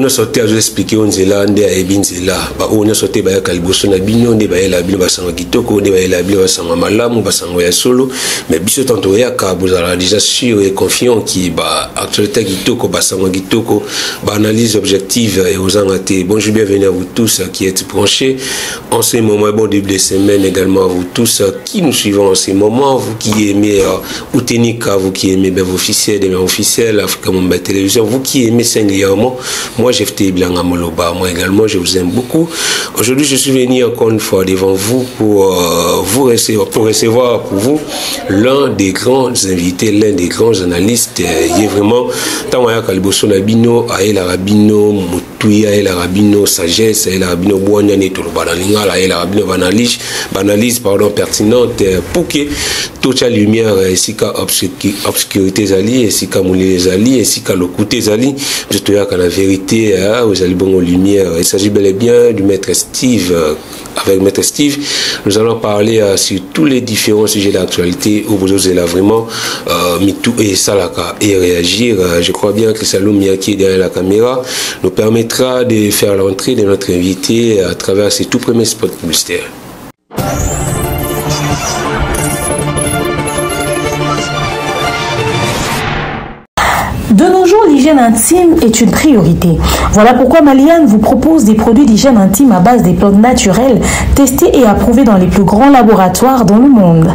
on a sauté à expliquer on zela nde a ebinzela ba on a sauté ba kaliboso na bino nde ba la bino basanga kitoko nde ba la bino basanga malamu basanga ya solo mais biso tanto ya ka bozala déjà sûr et confiant qui ba actualité kitoko basanga kitoko ba analyse objective et aux angaté. Bonjour, bienvenue à vous tous qui êtes branchés en ces moments, bon début de semaine également à vous tous qui nous suivons en ces moments, vous qui aimez Outenika, vous qui aimez vos officiels, des officiels, Africa Mumbai Télévision, vous qui aimez singulièrement, moi j'ai fait Blanga Moloba, moi également je vous aime beaucoup. Aujourd'hui je suis venu encore une fois devant vous pour recevoir pour vous l'un des grands invités, l'un des grands analystes. Il est vraiment Tamaya Kaliboso Nabino, Aela Rabino, Mutuya, Aela Rabino, Sagesse, Aela Rabino, Bouania, Netolo Banalinga, Aela Rabino, Banalise, pardon, pertinente, pour que toute la lumière, ainsi qu'à obscurité Zali, ainsi qu'à Moulé Zali, ainsi qu'à l'occulté Zali, je te dis qu'à la vérité, aux alibons lumière. Il s'agit bel et bien du maître Steve. Avec maître Steve, nous allons parler sur tous les différents sujets d'actualité où vous osez là vraiment Mitou et Salaka et réagir. Je crois bien que Salou Miyaki derrière la caméra nous permettra de faire l'entrée de notre invité à travers ces tout premiers spots publicitaires. De nos jours, l'hygiène intime est une priorité. Voilà pourquoi Maliane vous propose des produits d'hygiène intime à base des plantes naturelles testés et approuvés dans les plus grands laboratoires dans le monde.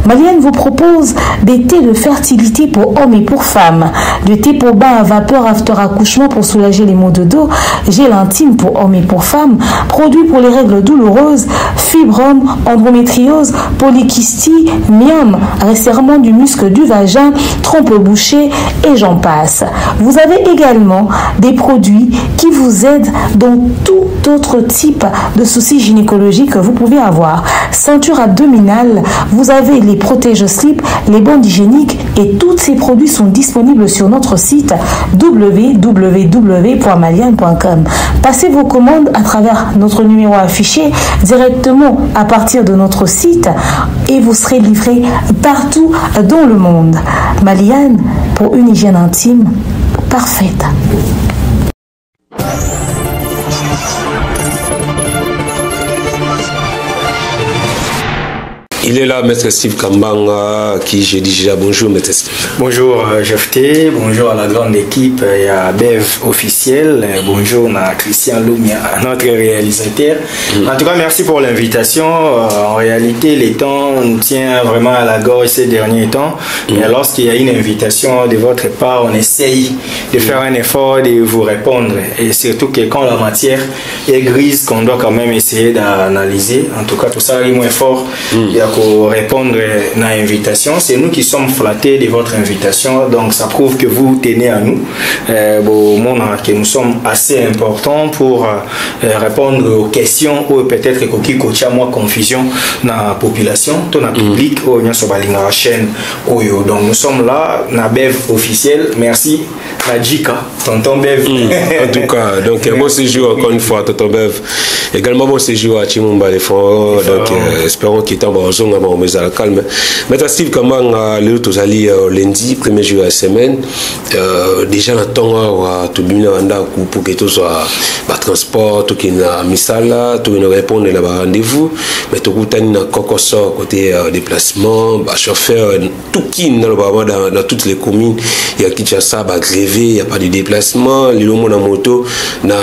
Maliane vous propose des thés de fertilité pour hommes et pour femmes, des thés pour bain à vapeur after accouchement pour soulager les maux de dos, gel intime pour hommes et pour femmes, produits pour les règles douloureuses, fibrome, endométriose, polykystie, myome, resserrement du muscle du vagin, trompe bouchée et j'en passe. Vous avez également des produits qui vous aident dans tout autre type de soucis gynécologiques que vous pouvez avoir. Ceinture abdominale, vous avez les protège-slip, les bandes hygiéniques et tous ces produits sont disponibles sur notre site www.maliane.com. Passez vos commandes à travers notre numéro affiché directement à partir de notre site et vous serez livré partout dans le monde. Maliane pour une hygiène intime parfaite. Il est là, maître Steve Kambanga, qui j'ai dit déjà bonjour, maître Steve. Bonjour, Jefté, bonjour à la grande équipe, et à Bev officiel, bonjour à Christian Loumia, notre réalisateur. En tout cas, merci pour l'invitation. En réalité, les temps nous tient vraiment à la gorge ces derniers temps. Et lorsqu'il y a une invitation de votre part, on essaye de faire un effort de vous répondre. Et surtout que quand la matière est grise, qu'on doit quand même essayer d'analyser. En tout cas, tout ça est moins fort. Pour répondre à l'invitation, c'est nous qui sommes flattés de votre invitation, donc ça prouve que vous tenez à nous, que nous sommes assez importants pour répondre aux questions ou peut-être qu'il y a moins confusion dans la population, dans le public, ou sur la chaîne. Donc nous sommes là, na Bev officiel, merci, Najika, tonton Bev. En tout cas, donc bon séjour encore une fois, tonton Bev. Également bon séjour à Chimumba les Fonds, donc espérons qu'il est en bon calme. Maître Steve Kambanga, le tozali lundi, premier jour de la semaine, déjà le temps tout bien pour que tout soit transport, tout qui est misala, tout qui répondre à rendez-vous, mais tout qui est dans côté déplacement, chauffeur, tout qui est dans toutes les communes, il y a Kinshasa, grévé, il n'y a pas de déplacement, les gens en moto, na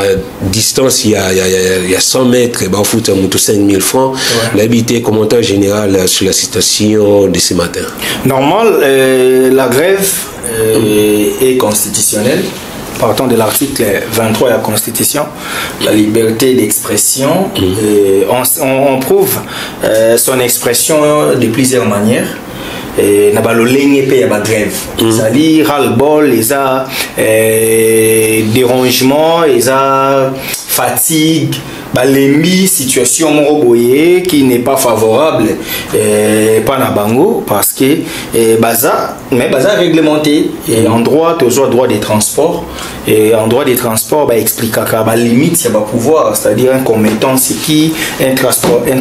distance il y a 100 mètres, il faut une moto 5000 francs, l'habité commentaire général sur la situation de ce matin. Normal, la grève est constitutionnelle. Partant de l'article 23 de la Constitution, la liberté d'expression, on prouve son expression de plusieurs manières. Et n'a pas le ligne paye à grève, c'est-à-dire ras-le-bol, les dérangements, les fatigue, les situation qui n'est pas favorable pas na bango parce que baza réglementé et en droit toujours droit des transports et en droit des transports explique la limite c'est pas pouvoir c'est-à-dire un commettant c'est qui un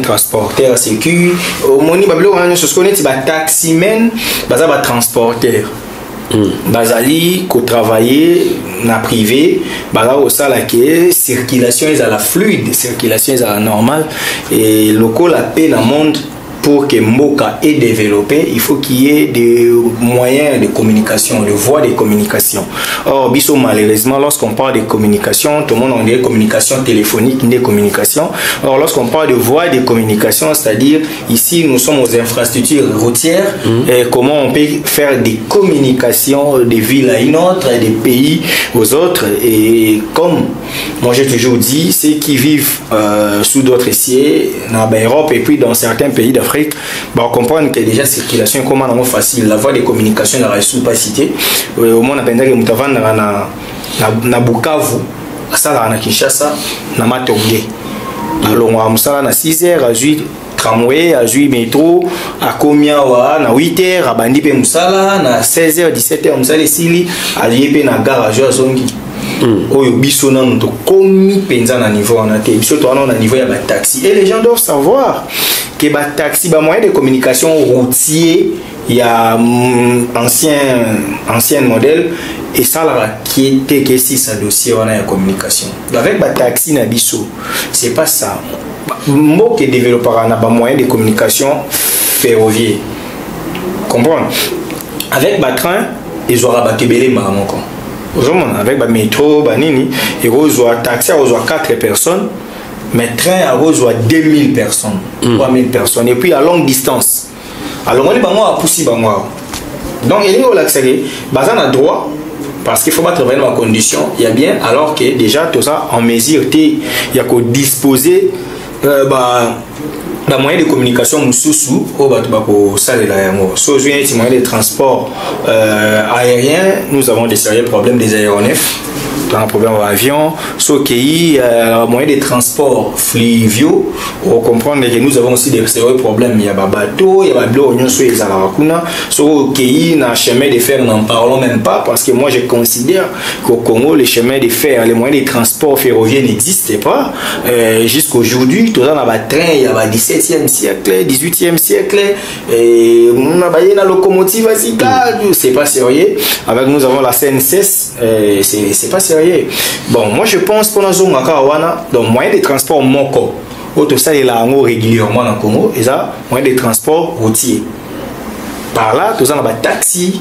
transporteur c'est qui au moni bablo on se connaît taximen baza transporteur bazali ko travailler na privé baza au sala que circulation est à la fluide, circulation est à la normale et local la paix dans monde. Pour que Mboka ait développé, il faut qu'il y ait des moyens de communication, de voies de communication. Or, biso malheureusement, lorsqu'on parle de communication, tout le monde en dit communication téléphonique, des communications. Or, lorsqu'on parle de voies de communication, c'est-à-dire ici, nous sommes aux infrastructures routières, et comment on peut faire des communications des villes à une autre, des pays aux autres. Et comme moi j'ai toujours dit, ceux qui vivent sous d'autres cieux, en Europe et puis dans certains pays d'Afrique, on comprend que déjà la circulation est comment facile. La voie de communication n'a pas cité. Au moins, on a pensé que nous avons na Bukavu, à Kinshasa, na Matongé. Alors, on a 6 heures, à tramway, à métro, à Komiawa, na 8 heures, à Bandipe Moussala, na 16 heures, 17 heures, Moussala Sili, à Liépé, na garage, à Zongi. Oyo biso na to komi penza na niveau na te biso to na niveau ya ba taxi et les gens doivent savoir que ba taxi ba moyen de communication routier il y a ancien modèle et ça la qui était que si ça dossier on a la communication avec ba taxi na biso c'est pas ça mo que développera na ba moyen de communication ferroviaire comprendre avec ba train ils aura ba kebele ma mon con avec le métro, il reçoit taxi, il reçoit 4 personnes, mais train, il reçoit 2000 personnes, 3000 personnes, et puis à longue distance. Alors, on est à pousser. Donc, il y a l'accès, il a droit, parce qu'il faut pas travailler dans la condition, il y a bien, alors que déjà, tout ça, en mesure, il y a qu'à disposer, moyen de communication mususu au batubako salela yango so joint moyen de transport aérien nous avons des sérieux problèmes des aéronefs un problème d'avion so qui moyen de transport fluviaux on comprend que nous avons aussi des sérieux problèmes il y a bateau il y a blo on so ezala kuna so qui na chemin de fer n'en parlons même pas parce que moi je considère qu'au Congo les chemins de fer les moyens de transport ferroviaire n'existaient pas jusqu'aujourd'hui tout ça na ba train il y a ba 17e siècle 18e siècle et on a baillé la locomotive c'est pas sérieux avec nous avons la CNCS c'est pas sérieux. Bon, moi je pense pour la zone donc moyen de transport moko auto ça il a régulièrement dans Congo et ça moyen de transport routier par là tout ça on a taxi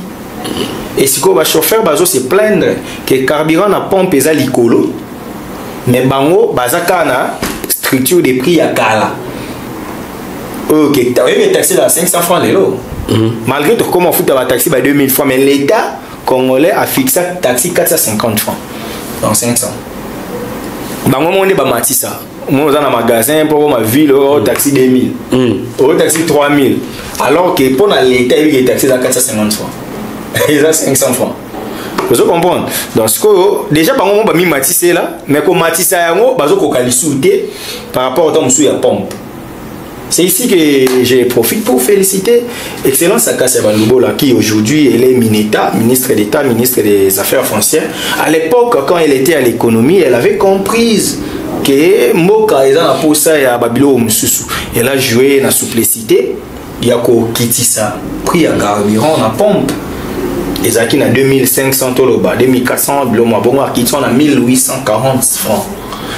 et si quoi chauffeur bazo se plaindre que carburant na pompe eza likolo mais bango bazaka na structure de prix à kala ok tu avais taxi là 500 francs lelo malgré tout comment foutre la taxi ba 2000 francs mais l'état congolais a fixé taxi 450 francs dans 500. Bango monde ba matisa. Moi dans un magasin pour ma ville au taxi 2000. Au taxi 3000. Alors que pour l'état il est taxi à 450 francs. Et ça 500 francs. Vous comprenez? Donc ce que déjà bango ba mi matisa là, mais ko matisa yango bazo ko kalisuté par rapport au temps où il y a pompe. C'est ici que je profite pour féliciter Excellence Sakassa Bandubola qui aujourd'hui elle est ministre d'État, ministre des Affaires foncières. À l'époque, quand elle était à l'économie, elle avait compris que Moka est dans la posa et à Babilo Mususu. Elle a joué dans la souplicité. Il y a qu'au Kitissa, prix à carburant, à pompe. Et ça qui a 2500 $, 2400 $, qui sont à 1840 francs.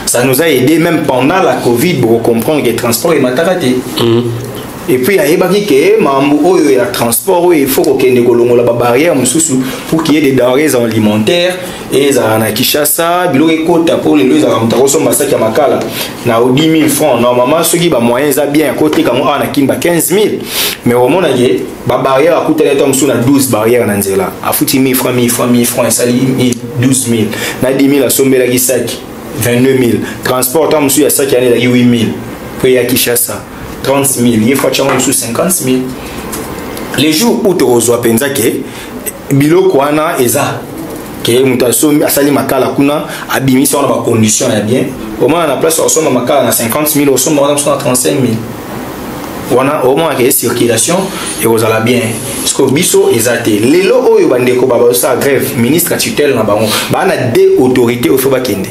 Ça nous a aidé même pendant la Covid pour comprendre que le transport est mataraté. Et puis il y a des transport il faut qu'il y ait des barrières pour qu'il y ait des denrées alimentaires et ça na Kinshasa bilo ekota pour les lois za mtaroso masaki ya makala na 10 000 francs normalement ceux qui ba moyens za bien côté comme on a kimba 15 000 mais au monde il ba barrière à coûter l'état msou na 12 barrières na nzela a futi 1000 francs et ça 12 000 na 10 000 a sombela kisaki 22 000 transport tant msou ya saki année 8 000 puis à Kinshasa 30 000, il faut que 50 000. Les jours où tu reçois Penzake, Bilo Kwana Eza, que Mutasso Asali Makala Kuna, Abimi sur la condition bien. Au moins, on a place au Makala 50 000, au sommet, on a 35 000. On a au moins une circulation et vous allez bien. Parce que Bisso Ezate, les lots où Bandeko Babaosa grève, ministre à tutelle, on a deux autorités au Fobakende.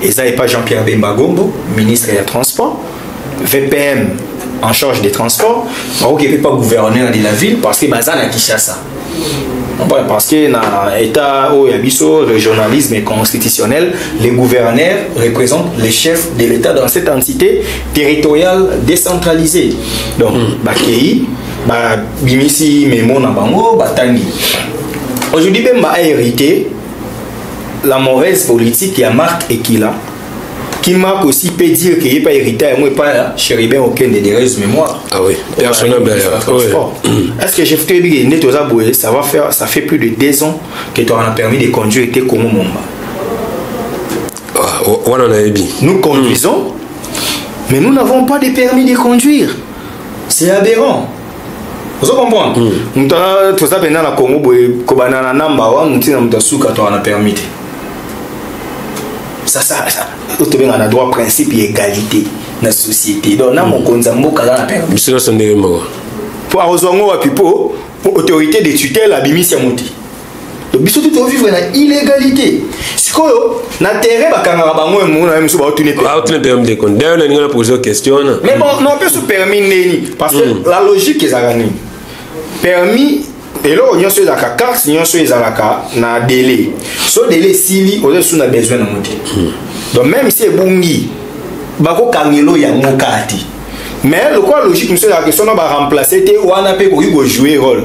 Eza et pas Jean-Pierre Bemba-Gombo, ministre des Transports. VPM en charge des transports, Maroc n'est pas gouverneur de la ville parce que Bazan a Kinshasa. Parce que dans l'État où il y a le journalisme constitutionnel, les gouverneurs représentent les chefs de l'État dans cette entité territoriale décentralisée. Donc, Bakei, Bimisi, Memo, Nabango, Batani. Aujourd'hui, même hérité la mauvaise politique qui a Marc et qui marque aussi peut dire qu'il n'est pas hérité, moi pas chéribin aucun des mémoire. Ah oui, personnel d'ailleurs. Est-ce que j'ai fait ça fait plus de 2 ans que tu as permis de conduire tes comme Momba. Nous conduisons, mais nous n'avons pas de permis de conduire. C'est aberrant. Vous comprenez? Tout ça pendant la Congo, Kobana Namba, nous avons permis. Ça, on a droit principe et égalité dans la société. Donc, on a mon konzambo qui a permis. Pour avoir autorité de tutelle à Bimi Siamoti. Donc, il faut vivre dans l'illégalité. Si on a terrain, on a posé une question. Mais bon, on peut se permettre. Parce que la logique est permis. Et là, on a sur la carte, on a sur la délai. Ce délai, si on a besoin de monter. Donc, même si c'est Bungi, Bako Kamilo ya Mokati. Mais le quoi logique, monsieur, la question, on va remplacer, on a pu jouer rôle.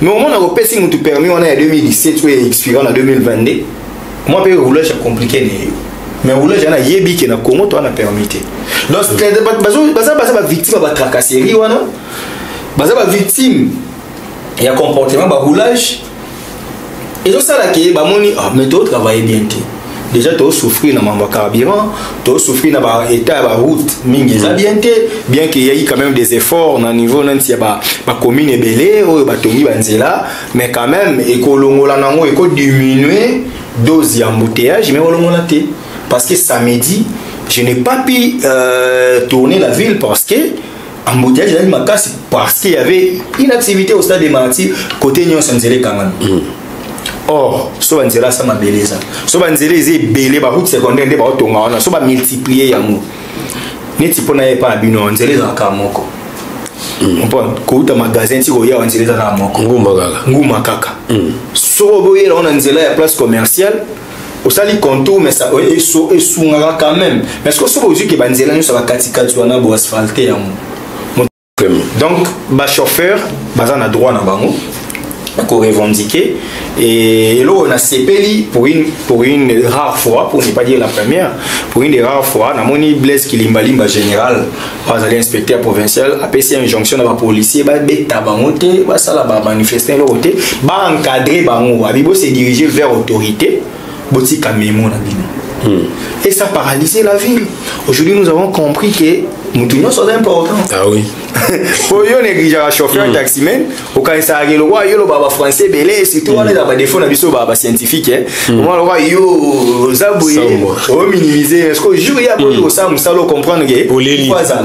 Mais au moment où on a si nous permis, on est en 2017, on est expiré en 2022. Moi, le roulage est compliqué. Mais le roulage, on a yébi qui est comment on a permis. Donc, les victimes de tracasserie, les victimes. Il y a un comportement de roulage. Et tout ça, mais tu travailles bien. Déjà, tu as souffert dans le carburant, tu as souffert dans l'état de la route. Bien qu'il y ait quand même des efforts au niveau de la commune et belé, mais quand même, il faut diminuer la dose d'embouteillage. Parce que samedi, je n'ai pas pu tourner la ville parce que embouteillage de ma casse parce qu'il y avait une activité au stade de Marty côté Nyon Sanzele Kangan. Or, so banzela ça m'a belé ça. So banzela est belé ba route secondaire de ba otonga wana so ba multiplier yango. Neti pona ye pa bino nzela za kamoko. On peut ko magasin ti ko ya nzela za kamoko. Nguma kaka. So boye là on nzela ya place commerciale. Au sali contour mais ça est soungara quand même. Mais est-ce que so bozu ke banzela nous ça va katikati wana bo asphalter yango. Donc, le chauffeur, il a droit à bango, qu'on revendiquer. Et là, on a CPLI pour une rare fois, pour ne pas dire la première, pour une des rares fois, on a moni Blaise Kilimbalimba général, l'inspecteur provincial, a passé une injonction à la policier, bah bêta bangoté, bah ça là, manifester l'autorité, bah encadrer bango, abibo se diriger vers l'autorité, boti kamemo na bino. Et ça paralysait la ville. Aujourd'hui, nous avons compris que nous tous sommes importants. Ah oui. Pour yo négliger le chauffeur taximan, au cas où ça arrive le roi, yo le baba français belé, c'est tout on est dans des défauts na biso baba scientifique moi le roi yo zaboué au minimiser est-ce que jour il y a pour ça musalo comprendre que quoi ça.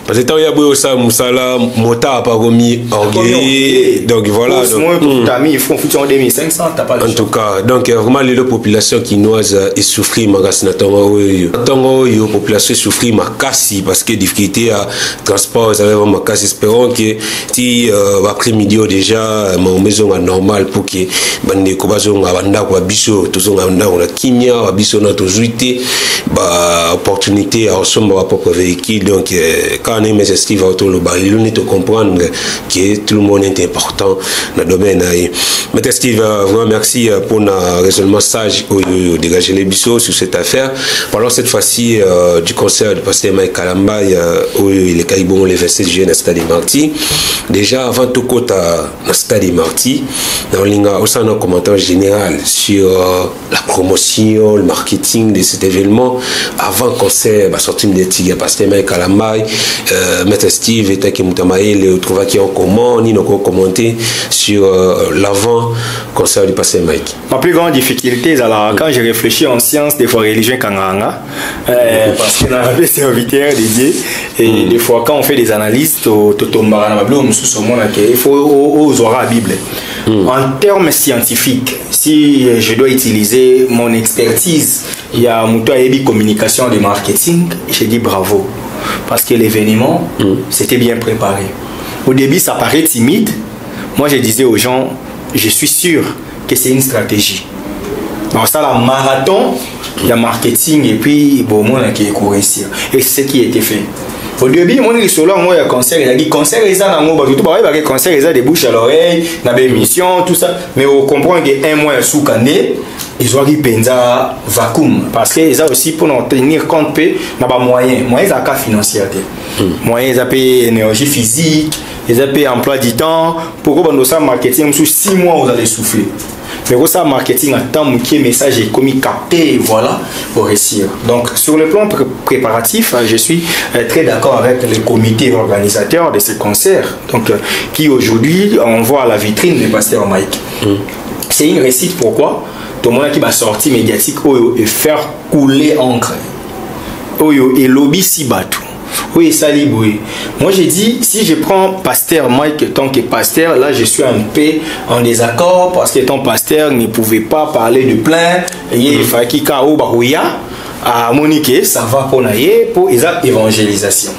Parce que tant il y a beau ça musala mota pas remis orgueil donc voilà donc ils font foutre en 2500 t'as pas en tout cas donc vraiment les populations quinoises et souffrir magasina tango yo population souffrir makasi parce que difficulté à transport ça va makasi espérons que si après-midi déjà ma maison est normale pour que bande ko bazonga banda ko biso tozonga banda on a kimia biso na tozuité ba opportunité à ensemble à propre véhicule donc mais Steve va autour le bal, il faut comprendre que tout le monde est important dans le domaine. Mais Steve, vraiment merci pour le raisonnement sage au dégager les bisous sur cette affaire. Parlons cette fois-ci du concert du pasteur Mike Kalamba où il est caïbon le 27 juillet dans le stade de Marty. Déjà avant tout côté dans le stade de Marty, on a aussi un commentaire général sur la promotion, le marketing de cet événement avant le concert, la sortie de Tigre, pasteur Mike Kalamba. Maître Steve et Taki Moutamaïl le trouva qui en comment ni nous commenter sur l'avant concert du passé Mike. Ma plus grande difficulté alors quand j'ai réfléchi en sciences des fois religion Kanganga parce que dans les serviteurs dédiés et des fois quand on fait des analyses il faut aux aura la Bible. En termes scientifiques, si je dois utiliser mon expertise, il y a Mouto Aebi communication et marketing, je dis bravo. Parce que l'événement, c'était bien préparé. Au début, ça paraît timide. Moi, je disais aux gens, je suis sûr que c'est une stratégie. Donc ça, la marathon, il y a marketing et puis bon, moi, qui est réussir. Et c'est ce qui a été fait. Au début, moi, il y a concert, il y a des concerts, il y a des concerts, il y a des bouches à l'oreille, il y a des émissions, tout ça. Mais on comprend qu'un mois sous année, ils ont dit penza vacuum. Parce qu'ils ont aussi, pour nous tenir compte, il y a des moyens. Moyens, il y a financier. Moyens, il y a énergie physique, il y a emploi du temps. Pourquoi on a marketing, sous 6 mois, vous allez souffler. Mais pour ça, marketing, à temps, qui message est commis capté, voilà, pour réussir. Donc, sur le plan préparatif, je suis très d'accord avec les comités organisateurs de ces concerts, donc, qui aujourd'hui, on voit à la vitrine de Pasteur Mike. C'est une réussite, pourquoi? Tout le monde qui va sortir médiatique et faire couler encre. Et lobby si bateau. Oui, ça libre. Moi, j'ai dit, si je prends Pasteur Mike tant que pasteur, là, je suis un peu en désaccord parce que ton pasteur ne pouvait pas parler de plein. Il fallait qu'il y ait à Monique, ça va pour l'évangélisation.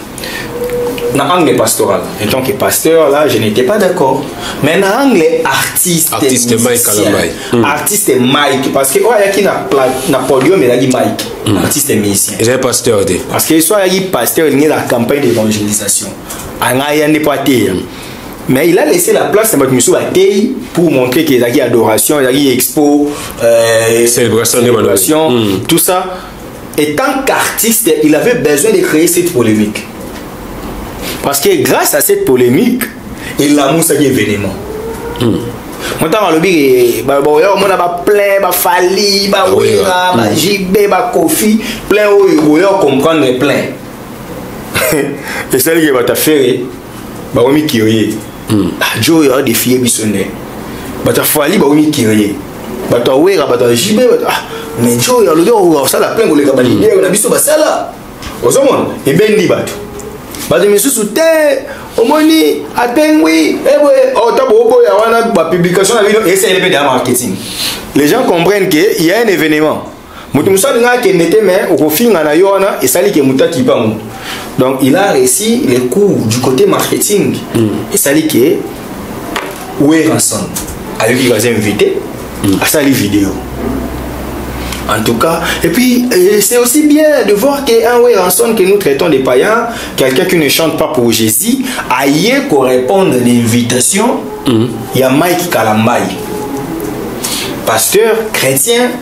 Dans l'angle pastoral, et tant que pasteur, là, je n'étais pas d'accord. Mais dans l'angle artiste Mike, parce que, il y a qui n'a podium, il y a Mike, artiste et musicien. Il est pasteur. Parce que, soit il y a pasteur, il y a la campagne d'évangélisation. Il n'y a pas de mais il a laissé la place à M. Batey pour montrer qu'il y a adoration, il y a expo, célébration, tout ça. Et tant qu'artiste, il avait besoin de créer cette polémique. Parce que grâce à cette polémique, il a montré l'événement. Moi, dans le lobby, on a plein, Fali, JB, Kofi, plein, on comprendre plein. Et c'est ce qui va te faire. On qui est. Joe a des filles bisonnées. Fali, on qui est. JB, mais Joe, il a le ça la plein, on a vu ça là. Et bien, il va. Les gens comprennent qu'il y a un événement. Donc il a réussi les cours du côté marketing. Et ça dit que où est Ranson avec qui va invité à sa vidéo. En tout cas, et puis c'est aussi bien de voir qu'un Ranson que nous traitons des païens, quelqu'un qui ne chante pas pour Jésus, aille qu'on réponde à l'invitation, il y a Mike Kalambay, pasteur chrétien,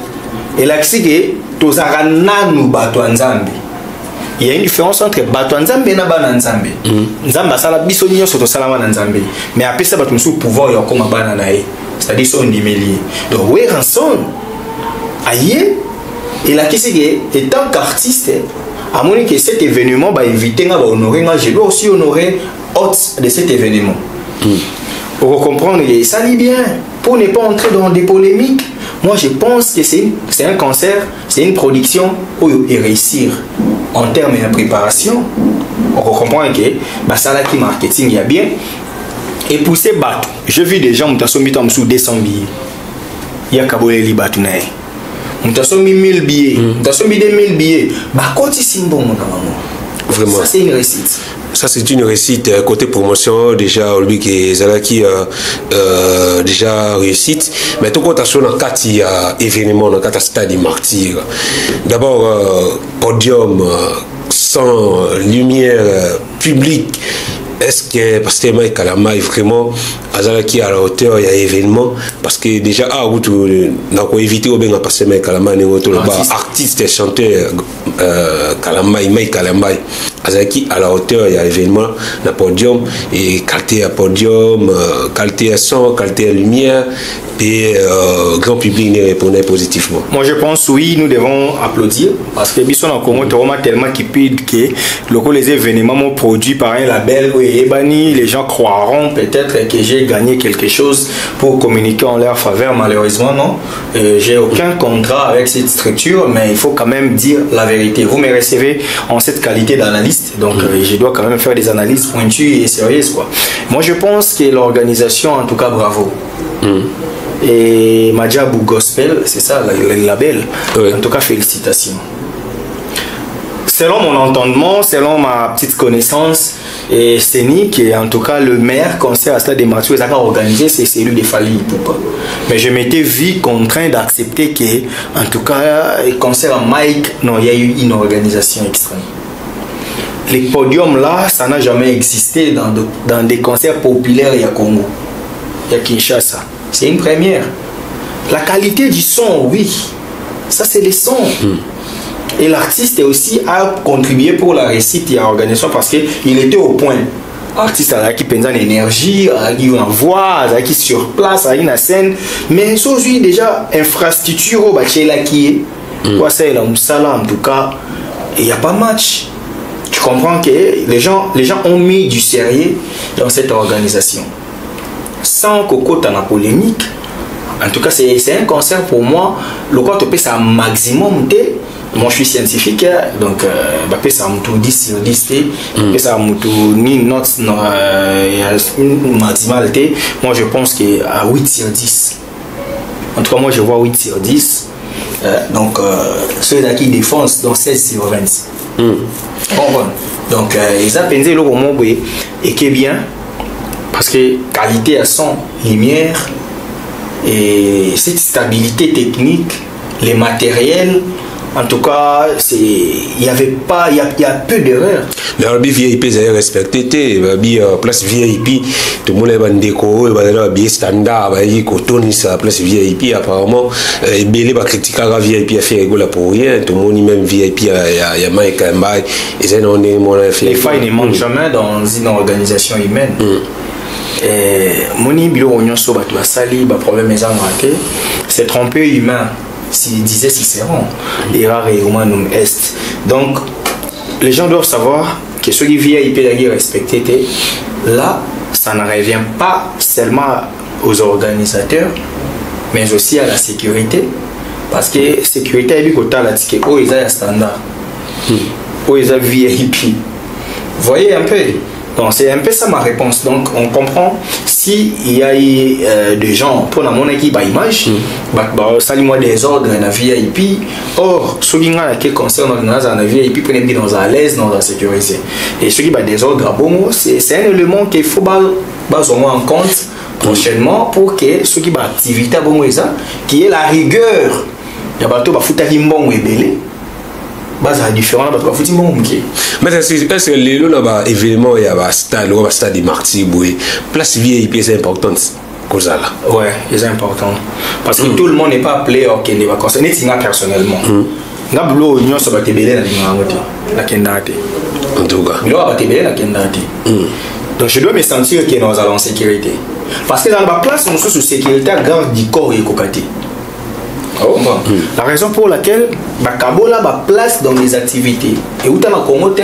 et là c'est que tozarana nous bateau Nzambe. Il y a une différence entre bateau Nzambe et Nabana Nzambe. Nzambe sala bisonio soto salama Nzambe, mais après ça bateau sous pouvoir y a comme bana nae, c'est-à-dire son démêlé. Donc Ranson aïe, et là qui c'est que tant qu'artiste, à mon avis que cet événement va éviter à honorer, je dois aussi honorer hôte de cet événement. Pour comprendre que ça dit bien, pour ne pas entrer dans des polémiques, moi je pense que c'est un concert, c'est une production où il réussir en termes de préparation. On comprend que ça là qui marketing il y a bien. Et pour ces bateaux, je vis des gens qui sont sous 200 billets. Il y a Kabolé li bateau nae. Nous avons mis 1000 billets, nous avons mis 2000 billets. Vraiment. Ça, c'est une réussite. Ça, c'est une réussite. Côté promotion, déjà, lui qui est déjà réussite. Mais tout compte sur le cas événement, dans le cas stade martyr. D'abord, podium, sans lumière publique. Est-ce que Pasteur Mike Kalambay vraiment qui à la hauteur il y a événement parce que déjà on a évité au bien Pasteur Mike Kalambay artiste chanteur Mike Kalambay qui à la hauteur il y a événement le podium et qualité à podium qualité à son qualité à lumière et grand public ne répondait positivement. Moi je pense oui nous devons applaudir parce que Bisson en Congo tellement cupide que les événements produits par un label les gens croiront peut-être que j'ai gagné quelque chose pour communiquer en leur faveur. Malheureusement non, j'ai aucun contrat avec cette structure, mais il faut quand même dire la vérité. Vous me recevez en cette qualité d'analyste, donc je dois quand même faire des analyses pointues et sérieuses quoi. Moi je pense que l'organisation, en tout cas bravo. Et Madjabou Gospel, c'est ça le label. En tout cas félicitations. selon mon entendement, selon ma petite connaissance scénique, et en tout cas le meilleur concert à Stade des Martyrs organisé, c'est celui de Fally Ipupa. Mais je m'étais vu contraint d'accepter que, en tout cas, le concert à Mike, non, il y a eu une organisation extrême. Les podiums là, ça n'a jamais existé dans des concerts populaires il y a Congo, il y a Kinshasa. C'est une première. La qualité du son, oui, ça c'est les sons. Et l'artiste aussi a contribué pour la réussite de l'organisation parce qu'il était au point. L'artiste a qui pense en énergie, a qui en voix, a qui sur place, a qui en scène. Mais aujourd'hui déjà infrastructure au bachela qui est, quoi ça est en tout cas, il n'y a pas match. Tu comprends que les gens ont mis du sérieux dans cette organisation. Sans coco dans la polémique. En tout cas, c'est un concert pour moi. Le quoi tu c'est un maximum de. Moi, je suis scientifique, donc c'est un 10 sur 10. C'est un ni note maximale. Moi, je pense qu'à 8 sur 10. En tout cas, moi, je vois 8 sur 10. Donc, ceux-là qui défoncent, donc 16 sur 20. Donc, ils ont pensé le moment et qui est bien. Parce que qualité à son, lumière, et cette stabilité technique, les matériels, en tout cas, il y a peu d'erreurs. Mais le VIP est respecté, place VIP, tout le monde est déco, il standard, il coton sa place VIP apparemment, il va critiquer la VIP à faire rigolo pour rien, tout le monde même VIP il y a Mike Kambay, et c'est non les failles ne manquent jamais dans une organisation humaine. Moni bilo onyo so bato basali ba problème ezan raté, c'est tromper humain. S'il disait Cicéron, errare humanum est. Donc, les gens doivent savoir que ceux qui viennent IP respecter, là, ça ne revient pas seulement aux organisateurs, mais aussi à la sécurité. Parce que la sécurité est du côté là, c'est que ils ont un standard, ils ont VIP. Vous voyez un peu. Donc c'est un peu ça ma réponse. Donc on comprend si il y a des gens pour la mon équipe à image, salut-moi des ordres dans la VIP. Or ceux qui ont quel concerne dans la VIP pour être dans à l'aise, dans la sécurité. Et ceux qui ont des ordres à bon, c'est un élément qu'il faut baser en compte prochainement pour que ceux qui ont activité à bon qui est la rigueur. Il y a bateau foutre bon et belé. C'est différent mais est-ce que les événements il y a un stade des martyrs place VIP c'est important cause là ouais c'est important parce que tout le monde n'est pas appelé à des vacances personnellement na bulo union ça va te belé la kendate en tout cas il va te belé la kendate donc je dois me sentir que nous allons en sécurité parce que dans la place nous sommes sous sécurité garde du corps et kokati. La raison pour laquelle Kabola va place dans les activités et où tu as la commote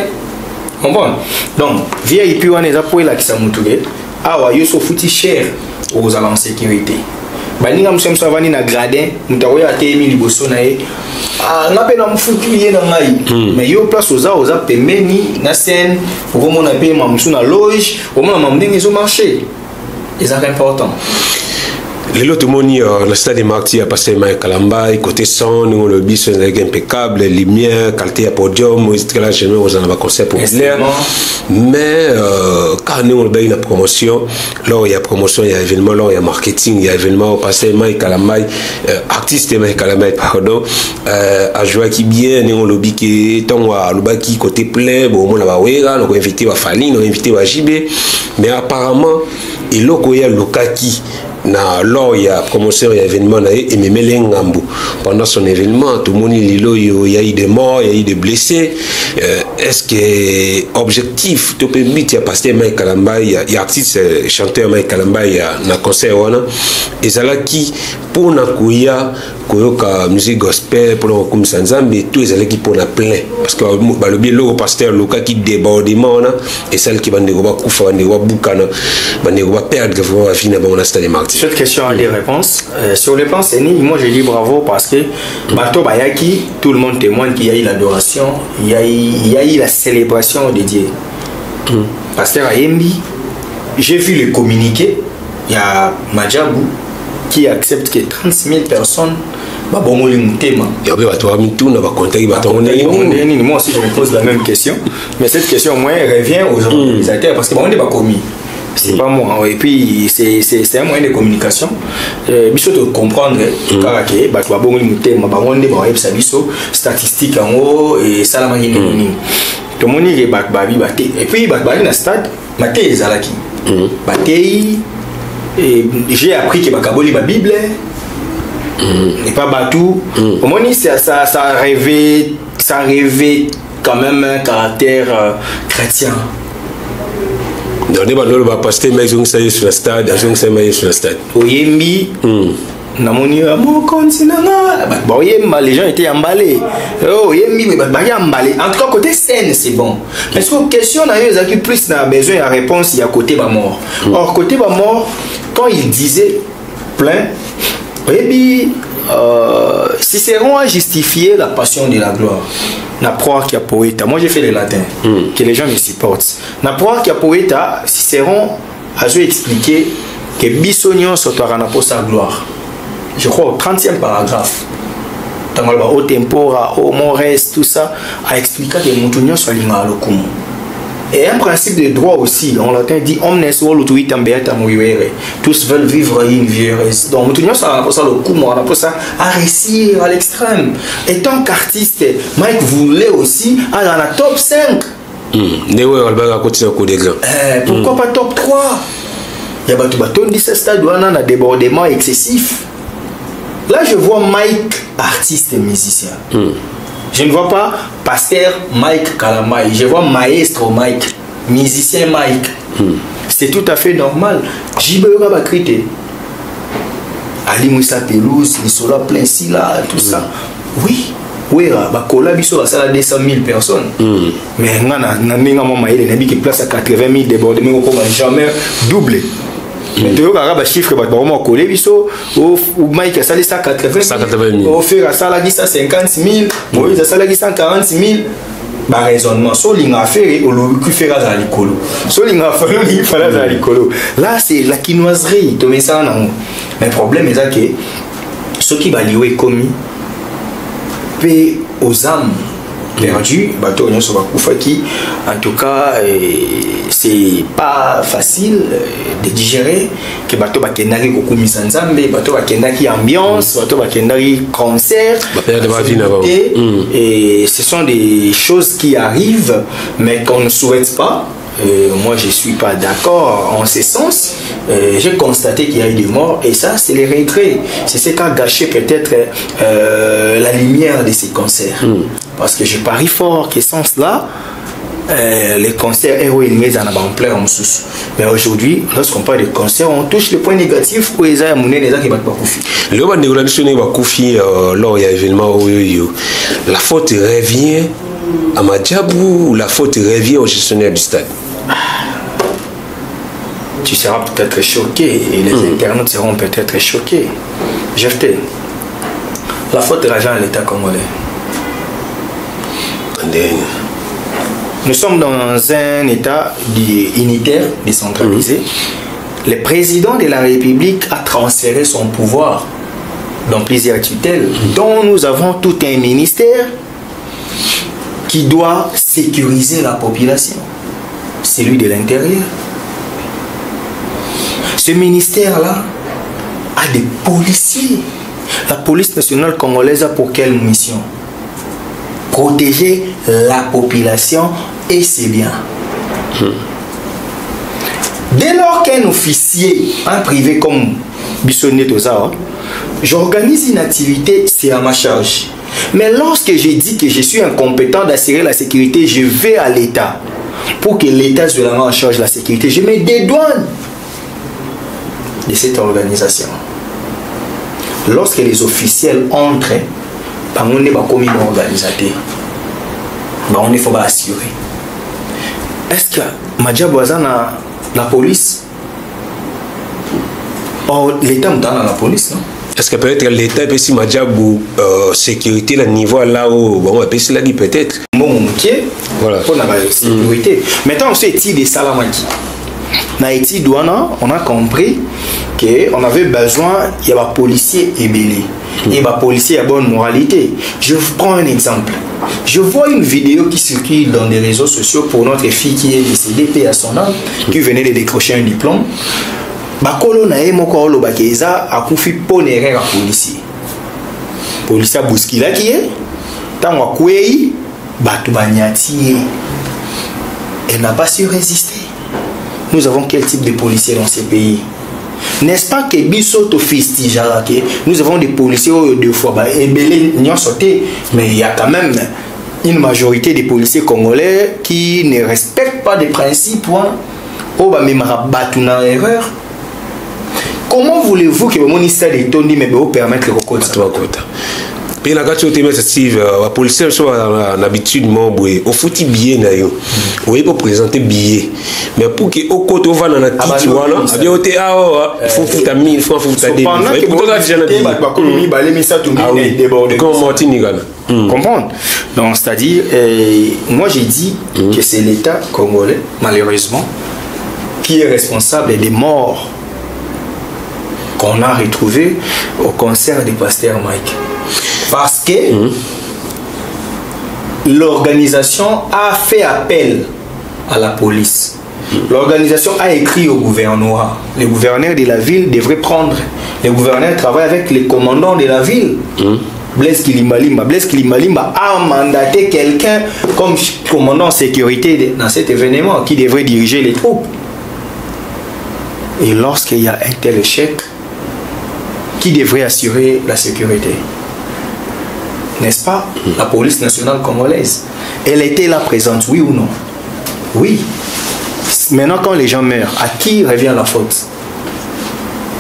donc VIP on est appuyé là qui s'amoutoulé ah ouais yo so fouti cher aux agents en sécurité baninga musem savani na gradin mutaoya atemi liboso na e ah na pe na mfutu ye na ngai mais yo place aux pemeni na scène pour mon appel mamsu na loge au moins mamdingi zo marché et ça c'est important. Tout le monde le stade des martyrs a passé Mike Kambay côté son nous le bis est impeccable lumière qualité à podium là jamais on a un concert populaire mais quand nous on a une promotion là il y a promotion il y a événement là il y a marketing il y a événement passé Mike Kambay artiste Mike Kambay pardon a joué qui bien nous le bi qui tant à le baki côté plein bon on a wera on a invité à Fally on a invité à JB mais apparemment il y a le kaki na lors il y a promotion il y a événement et Memele Ngambu pendant son événement tout le monde il y a eu des morts il y a eu des blessés est-ce que objectif to peut but il y a passé Mike Kambay il y a artiste chanteur Mike Kambay na concert wana et ça là qui pour na kuya koyoka musique gospel pour comme Sanzambe tout les qui pour na plein parce que le bien le pasteur Luka qui débordement et celle qui va ndeko kufa ndeko bukana ndeko perdre va finir dans la stade martyrs. Cette question a des réponses. Sur le plan scénique, moi je dis bravo parce que Bato Bayaki, tout le monde témoigne qu'il y a eu l'adoration, il y a eu la célébration de Dieu. Pasteur Ayembi, j'ai vu le communiqué, il y a Madjabou qui accepte que 30 000 personnes bon mutema. Moi aussi je me pose la même question, mais cette question moi revient aux organisateurs parce que on n'est pas commis. C'est pas moi. Et puis c'est un moyen de communication. Il faut comprendre que bon mutema, on est pas statistique en haut et ça la manière. Tout le monde est babi baté. Et puis babi na stade, maté ezalaki. Baté et j'ai appris que bakaboli ba Bible. Et pas batou. Au moins ça rêvait quand même un caractère chrétien. Donc les balles va passer mais ils ont ça sur le stade, ils ont ça sur le stade. Oyembi. Les gens étaient emballés. En tout cas, côté scène, c'est bon. Mais sur question, il plus besoin de réponse, il y a côté mort. Or, côté mort, quand il disait plein, Cicéron a justifié la passion de la gloire. Na proie qui a poète. Moi, j'ai fait le latin, que les gens me supportent. Na proie qui a poète, Cicéron a expliqué que Bissonion s'autorana pour sa gloire. Je crois au 30e paragraphe, dans le haut tempora, au mores, tout ça, a expliqué que Moutounion soit l'ingalo lokum. Et un principe de droit aussi, en latin dit omnes volutuitam beatam vivere. Tous veulent vivre une vie heureuse. Donc Moutounion soit pour ça le coup, on a pour ça à réussir à l'extrême. Et tant qu'artiste, Mike voulait aussi aller dans la top 5. Pourquoi pas top 3? Il y a des bâtons qui se stade où on a un débordement excessif. Là, je vois Mike, artiste et musicien. Je ne vois pas pasteur Mike Kalamai. Je vois maestro Mike, musicien Mike. C'est tout à fait normal. Jibera Bakrite. Ali Moussa Pelouse, Nisola plein Silla, tout ça. Oui. Oui, Bakola Bisso va ça 200 000 personnes. Mais on a qui place à 80 000 débordements qu'on va jamais doubler. Mais tu as chiffre ou Mike a salé 180 000, au fait à salé 150 000, Moïse a salé 140 000. Raisonnement, so l'inga faire au loku faire à l'icolo. So l'inga faire à l'icolo. Là c'est la quinoiserie, tu mets ça non. Mais le problème est que ce qui va lier commis paie aux âmes perdu, bateau en tout cas c'est pas facile de digérer que bateau bakendaki beaucoup misanzambe, bateau bakendaki ambiance, bateau bakendaki concert, et ce sont des choses qui arrivent mais qu'on ne souhaite pas. Moi je suis pas d'accord en ce sens. J'ai constaté qu'il y a eu des morts et ça c'est les regrets. C'est ce qui a gâché peut-être la lumière de ces concerts. Parce que je parie fort que sans cela les concerts héroïnes en plein en sous. Mais aujourd'hui, lorsqu'on parle de concerts, on touche le point négatif où les gens les gens qui battent pas Koufi. Le bas négociation va Koufi lors il y a événement la faute revient à Madjabou ou la faute revient au gestionnaire du stade. Tu seras peut-être choqué et les internautes seront peut-être choqués. Jeté. La faute revient à l'État congolais. Nous sommes dans un État unitaire, décentralisé. Le président de la République a transféré son pouvoir dans plusieurs tutelles, dont nous avons tout un ministère qui doit sécuriser la population, celui de l'intérieur. Ce ministère-là a des policiers. La police nationale congolaise a pour quelle mission? Protéger la population et ses biens. Dès lors qu'un officier, un privé comme Bissonnet Tozawa, j'organise une activité, c'est à ma charge. Mais lorsque je dis que je suis incompétent d'assurer la sécurité, je vais à l'État. Pour que l'État soit vraiment en charge de la sécurité, je me dédouane de cette organisation. Lorsque les officiels entrent, on est comme un organisateur. On faut assurer. Est-ce que Madjabou a la police? Or, l'État est dans la police, non? Est-ce que peut-être l'État peut si Madjabou sécurité le niveau là où bon on peut se la dire peut-être. Mon métier, voilà. Pour la sécurité. Maintenant on sait des Salamaki. na étude on a compris qu'on avait besoin il y a des policiers ébélés et des policiers à bonne moralité. Je vous prends un exemple. Je vois une vidéo qui circule dans les réseaux sociaux pour notre fille qui est décédée, paix à son âme, qui venait de décrocher un diplôme. Bakolo na ye moko lo bakeza akufi ponere à policier. Policier bousquila qui est tango kwei batu banyati. Elle n'a pas su résister. Nous avons quel type de policiers dans ces pays? N'est-ce pas que Bissoto Fistijalake, nous avons des policiers deux fois, mais il y a quand même une majorité des policiers congolais qui ne respectent pas des principes. Erreur. Comment voulez-vous que le ministère de l'État me permette de reconnaître? Puis la gâteau t'es Steve, la police soit en habitude memboué, au foutu billet na yo, oui pour présenter billet, mais pour que au côté on va dans la tête voilà, bien au il faut foutre à 1000 francs, faut foutre à 2000 francs. Et pour toi déjà na billet, comme Martin Nigana. Comprendre. Donc c'est-à-dire, moi j'ai dit que c'est l'État congolais malheureusement qui est responsable des morts qu'on a retrouvés au concert du pasteur Mike. Parce que l'organisation a fait appel à la police. L'organisation a écrit au gouverneur. Le gouverneur de la ville devrait prendre. Le gouverneur travaille avec les commandants de la ville. Blaise Kilimalimba. Blaise Kilimalimba a mandaté quelqu'un comme commandant sécurité dans cet événement qui devrait diriger les troupes. Et lorsqu'il y a un tel échec, qui devrait assurer la sécurité? N'est-ce pas? La police nationale congolaise. Elle était là présente, oui ou non? Oui. Maintenant, quand les gens meurent, à qui revient la faute?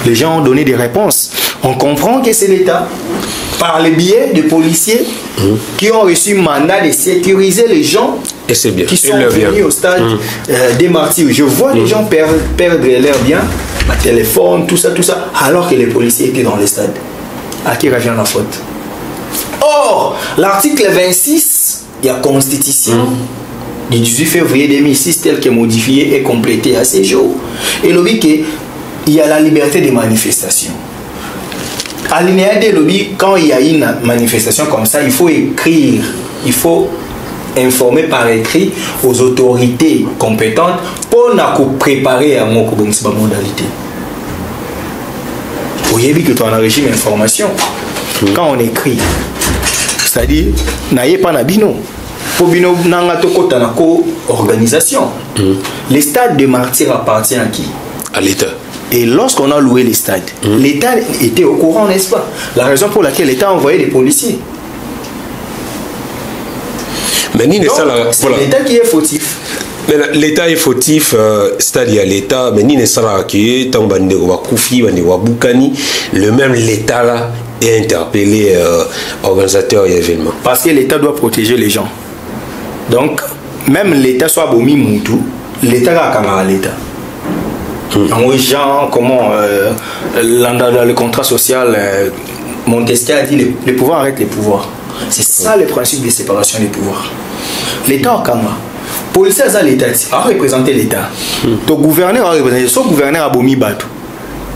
Les gens ont donné des réponses. On comprend que c'est l'État, par le biais de policiers qui ont reçu mandat de sécuriser les gens qui sont venus au stade des martyrs. Je vois les gens perdre leurs biens, ma téléphone, tout ça, alors que les policiers étaient dans le stade. À qui revient la faute? Or, l'article 26 de la Constitution du 18 février 2006, tel que modifié et complété à ces jours, et le dit qu'il y a la liberté de manifestation. À l'alinéa des lobbies, quand il y a une manifestation comme ça, il faut écrire, il faut informer par écrit aux autorités compétentes pour nous préparer à mon modalité. Vous voyez que tu as un régime d'information. Quand on écrit, c'est-à-dire, n'ayez pas nabino. Pour bino nanga toko tanako organisation. Le stade de martyrs appartient à qui? À l'État. Et lorsqu'on a loué les stades, l'État était au courant, n'est-ce pas? La raison pour laquelle l'État a envoyé des policiers. Mais c'est l'État qui est fautif. L'État est fautif, c'est-à-dire l'État, mais ni ne sera qui tant bande wa Koufi, bande wa Boukani, le même l'État là est interpellé organisateur et événement. Parce que l'État doit protéger les gens. Donc même l'État soit bomi moutou, l'État a camarade l'État. Les gens, comment dans le contrat social, Montesquieu a dit le pouvoir arrête les pouvoirs. C'est ça le principe de séparation des pouvoirs. L'État a camarade. Policier a l'État a représenté l'État. Ton gouverneur a représenté. Son gouverneur a bomi batou.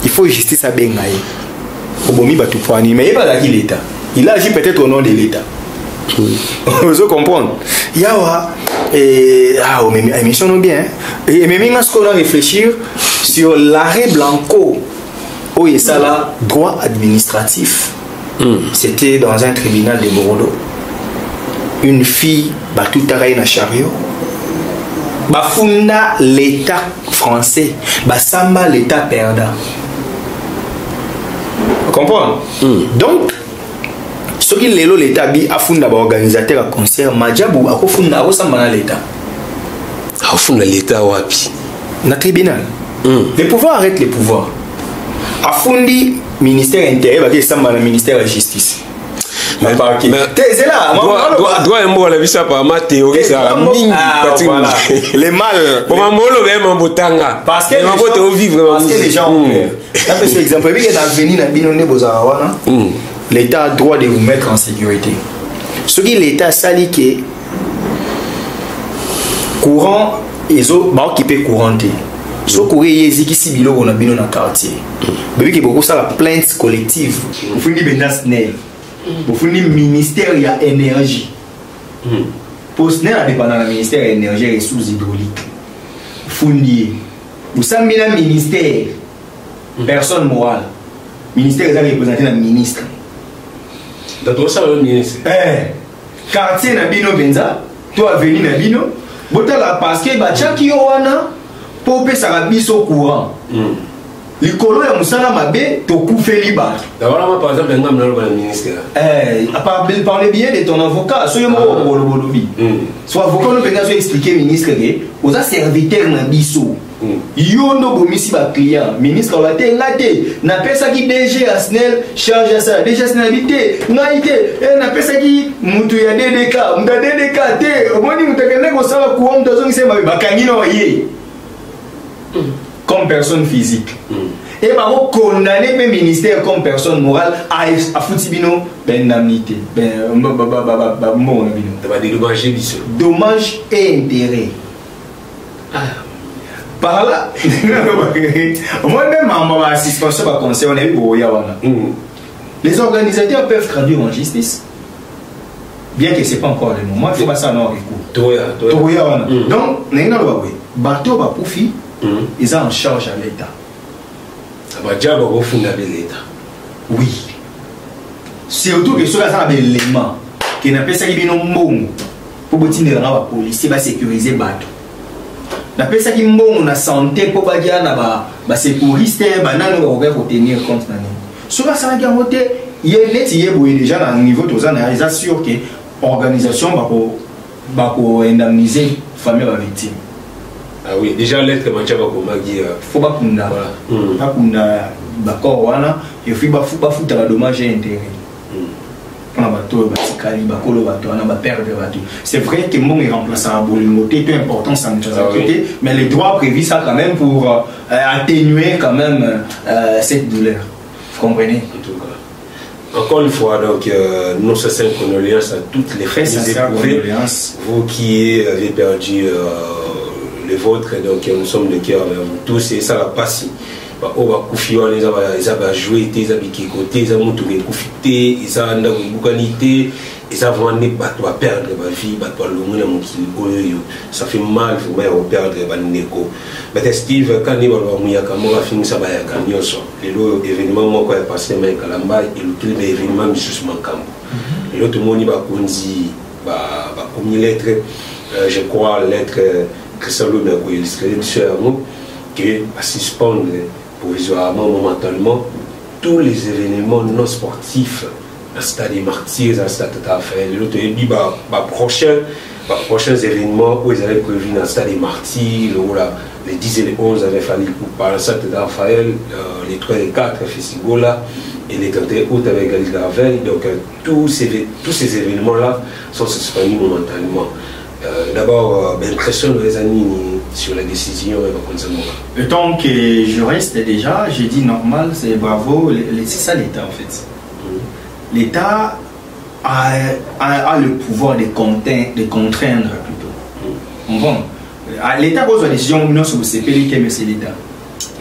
Il faut justice à Bengaï. Au bomi batou pour animer. Mais il n'a pas agi l'État. Il a agi peut-être au nom de l'État. Vous comprenez? Il y a émission bien. Et même ce qu'on a réfléchir sur l'arrêt Blanco où il y a là droit administratif. C'était dans un tribunal de Bordeaux. Une fille batou taraï na chariot. Bafunda l'État français, Basamba l'État perdant. Vous comprenez? Donc, ce qui est l'État bi afunda ba organisateur à concert, Madjabou akofunda akosamba l'État. Afunda l'État wapi? Na tribunal. Les pouvoirs arrêtent les pouvoirs. Afundi ministère intérieur, ba samba na ministère de la justice. Mais doit un mot à la vie ça par ma théorie ça les mal pour ma molo même en botanga parce que les gens ont peur. Par exemple l'État a le droit de vous mettre en sécurité. Ce qui l'État sali que courant ils ont occupé couranté Ce qu'on est ici, bilo on a bien dans le quartier. Mais qui beaucoup ça la plainte collective. Vous finissez bien SNEL. Vous finissez ministère il y a énergie. Pour SNEL a dépendant du ministère de l'énergie et ressources hydrauliques. Fournier. Vous savez le ministère personne morale. Ministère est représenté dans le ministre. Dans ça le ministre. Quartier na bino benza, toi venu na bino, botala parce que ba chaki wana pour pesa ka biso courant. Likolo ya musala mabe to kufeli ba. D'abord par exemple ngam na le ministre. Parlez bien de ton avocat, soyez mo bolobi. So avocat no penga so expliquer ministre que aux serviteur na biso. Yondo bomisi ba client, ministre la te ngate, na pesa ki DG Asnel charge ça, DG Asnel habité, ngaite, na pesa ki mutu ya DDK, muta DDK te, omoni mutakende ko sala courant mutazo ngise ba kangino ye. Comme personne physique. Et bah on condamner le ministère comme personne morale à foutibino ben indemnité, ben dommage et intérêt. Par là, moi-même, en assistance à conseil, on a eu les organisateurs peuvent traduire en justice. Bien que ce n'est pas encore le moment, il faut pas ça en recours. Donc, bateau va profit, ils sont en charge à l'État. Oui. Surtout que ceux-là sont des éléments qui n'ont pas ça qui viennent au monde pour la police, va sécuriser le bateau. La personne qui est la santé pour pas dire na sécuriste banane va retenir compte nani. Sur la santé garantie, il y a déjà dans niveau tous ça ils assurent que organisation va pour indemniser famille la victime. Ah oui, déjà l'être mancha va pour magi faut pas kunda. Pas kunda d'accord wana, il faut pas foutre la dommage et intérêt. C'est vrai que mon est remplaçant à Bolimoté, peu important ça mais les droits prévus ça quand même pour atténuer quand même cette douleur. Vous comprenez? En tout cas. Encore une fois, donc, nos sincères condoléances à toutes les familles éprouvées. Vous qui avez perdu les vôtres, donc nous sommes de cœur avec vous tous et ça va passer. On va confier les abats jouer, les abats qui côté, les abats qui profiter, les abats qui boucanité, les abats qui va perdre ma vie, ça fait mal vraiment de perdre ma négo. Mais Steve, quand il va mouiller comme on va finir ça va y gagner ça. Et l'événement moi quand il passé mais Kalamba et le tout l'événement justement camp. Et l'autre monde va conduire va comme lettre, je crois lettre Christian Lomé a illustré sur nous que va suspendre provisoirement, momentanément, tous les événements non sportifs, à stade des martyrs, à stade de Raphaël. L'autre dit, prochains événements où ils avaient prévu dans le stade des martyrs, les 10 et les 11 avaient fallu pour parler stade de Raphaël, les 3 et les 4 festivals là, et les 31 août avec Galil Gravel. Donc, tous ces événements-là sont suspendus momentanément. D'abord, l'impression de les amis sur la décision et le temps que je reste déjà, j'ai dit normal, c'est bravo, c'est ça l'État en fait. L'État a le pouvoir de contraindre plutôt. Bon, l'État pose la décision, non sur le CPLK, mais c'est l'État.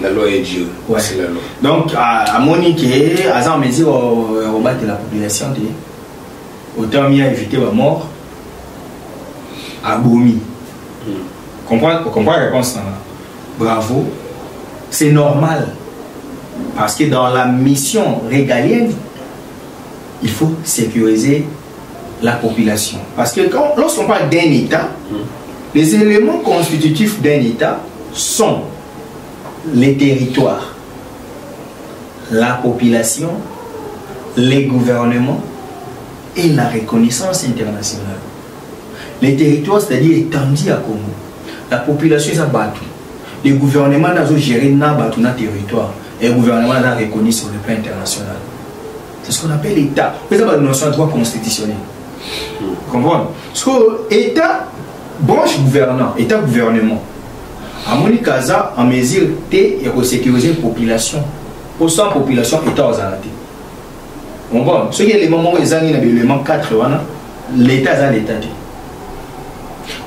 La loi est Dieu. Ouais. C'est la loi. Donc, à Monique, à Zan me dit, on va battre la population, autant mieux éviter la mort. Abomi. Comprends la réponse là. Bravo. C'est normal. Parce que dans la mission régalienne, il faut sécuriser la population. Parce que lorsqu'on parle d'un État, les éléments constitutifs d'un État sont les territoires, la population, les gouvernements et la reconnaissance internationale. Les territoires, c'est-à-dire étendus à Congo. La population est battue. Les gouvernements ont géré le territoire. Et le gouvernement a reconnu sur le plan international. C'est ce qu'on appelle l'État. C'est une notion de droit constitutionnel. Vous comprenez? Parce que l'État, branche gouvernant, État gouvernement. À mon cas, en mesure de sécuriser la population. Pour ça, la population est aux arrêtés. Vous comprenez? Ce qui est les moments où ils ont l'élément 4, l'État est l'État.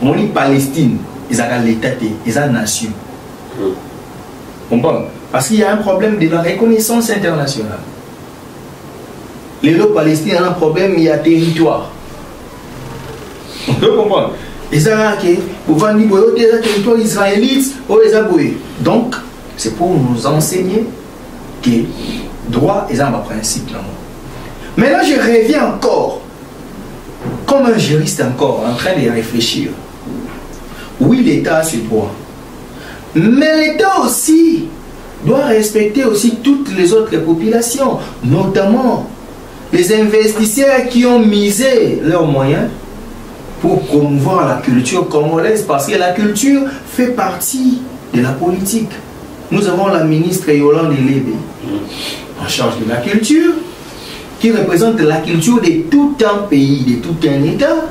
On dit Palestine, ils ont l'État, ils ont la nation. Comprends? Parce qu'il y a un problème de la reconnaissance internationale. Les lots palestiniens ont un problème, il y a territoire. On peut comprendre. Et ça, pour vendre des territoires israélites, donc, c'est pour nous enseigner que droit est un principe. Maintenant, je reviens encore, comme un juriste encore, en train de réfléchir. Oui, l'État a ce droit. Mais l'État aussi doit respecter aussi toutes les autres populations, notamment les investisseurs qui ont misé leurs moyens pour promouvoir la culture congolaise, parce que la culture fait partie de la politique. Nous avons la ministre Yolande Lébé en charge de la culture, qui représente la culture de tout un pays, de tout un État.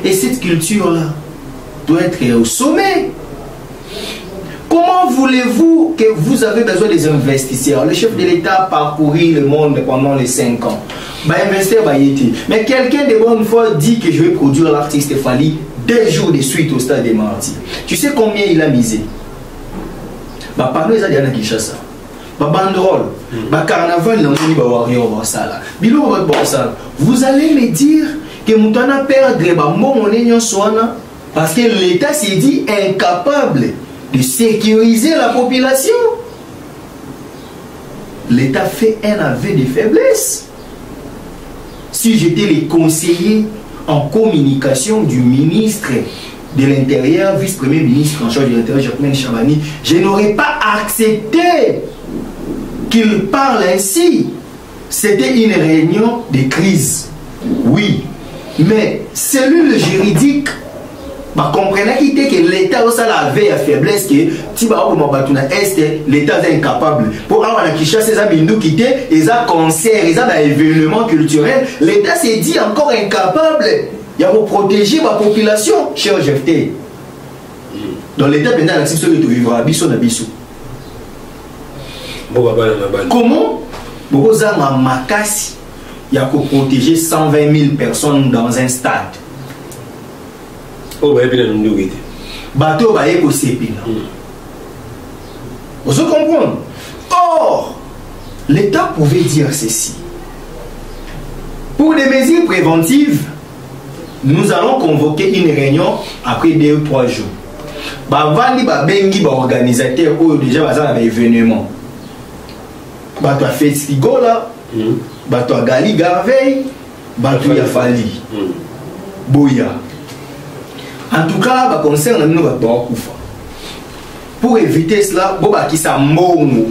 Et cette culture-là doit être au sommet. Comment voulez-vous que vous avez besoin des investisseurs? Le chef de l'État a parcouru le monde pendant les 5 ans. Mais quelqu'un de bonne foi dit que je vais produire l'artiste Fali 2 jours de suite au stade des Martyrs. Tu sais combien il a misé? Parmi les Adiana Kinshasa, banderole, carnaval, vous allez me dire que Moutana perdre parce que l'État s'est dit incapable de sécuriser la population. L'État fait un aveu de faiblesse. Si j'étais le conseiller en communication du ministre de l'Intérieur, vice-premier ministre en charge de l'Intérieur, Jacquemin Chabani, je n'aurais pas accepté qu'il parle ainsi. C'était une réunion de crise. Oui, mais cellule juridique, comprenez que l'État avait la faiblesse que l'État est incapable. Pour avoir la Kinshasa, ils ont concert, ils ont un événement culturel. L'État s'est dit encore incapable. Il y a pour protéger ma population, cher GFT. Dans l'État, maintenant, la situation de vivre à Bissou na Bissou. Comment vous avez un makasi, il y a pour protéger 120 000 personnes dans un stade. Bateau va être aussi. Vous comprenez? Or, l'État pouvait dire ceci. Pour des mesures préventives, nous allons convoquer une réunion après 2 ou 3 jours. Bavandi babengi ba organisateur ou déjà bazana ba événement. Bato a fait Sigola, bato a Gali Garvey, bato ya Fali. Boya. En tout cas, ba concerne nous ba kufa. Pour éviter cela, boba ki sa mbongo.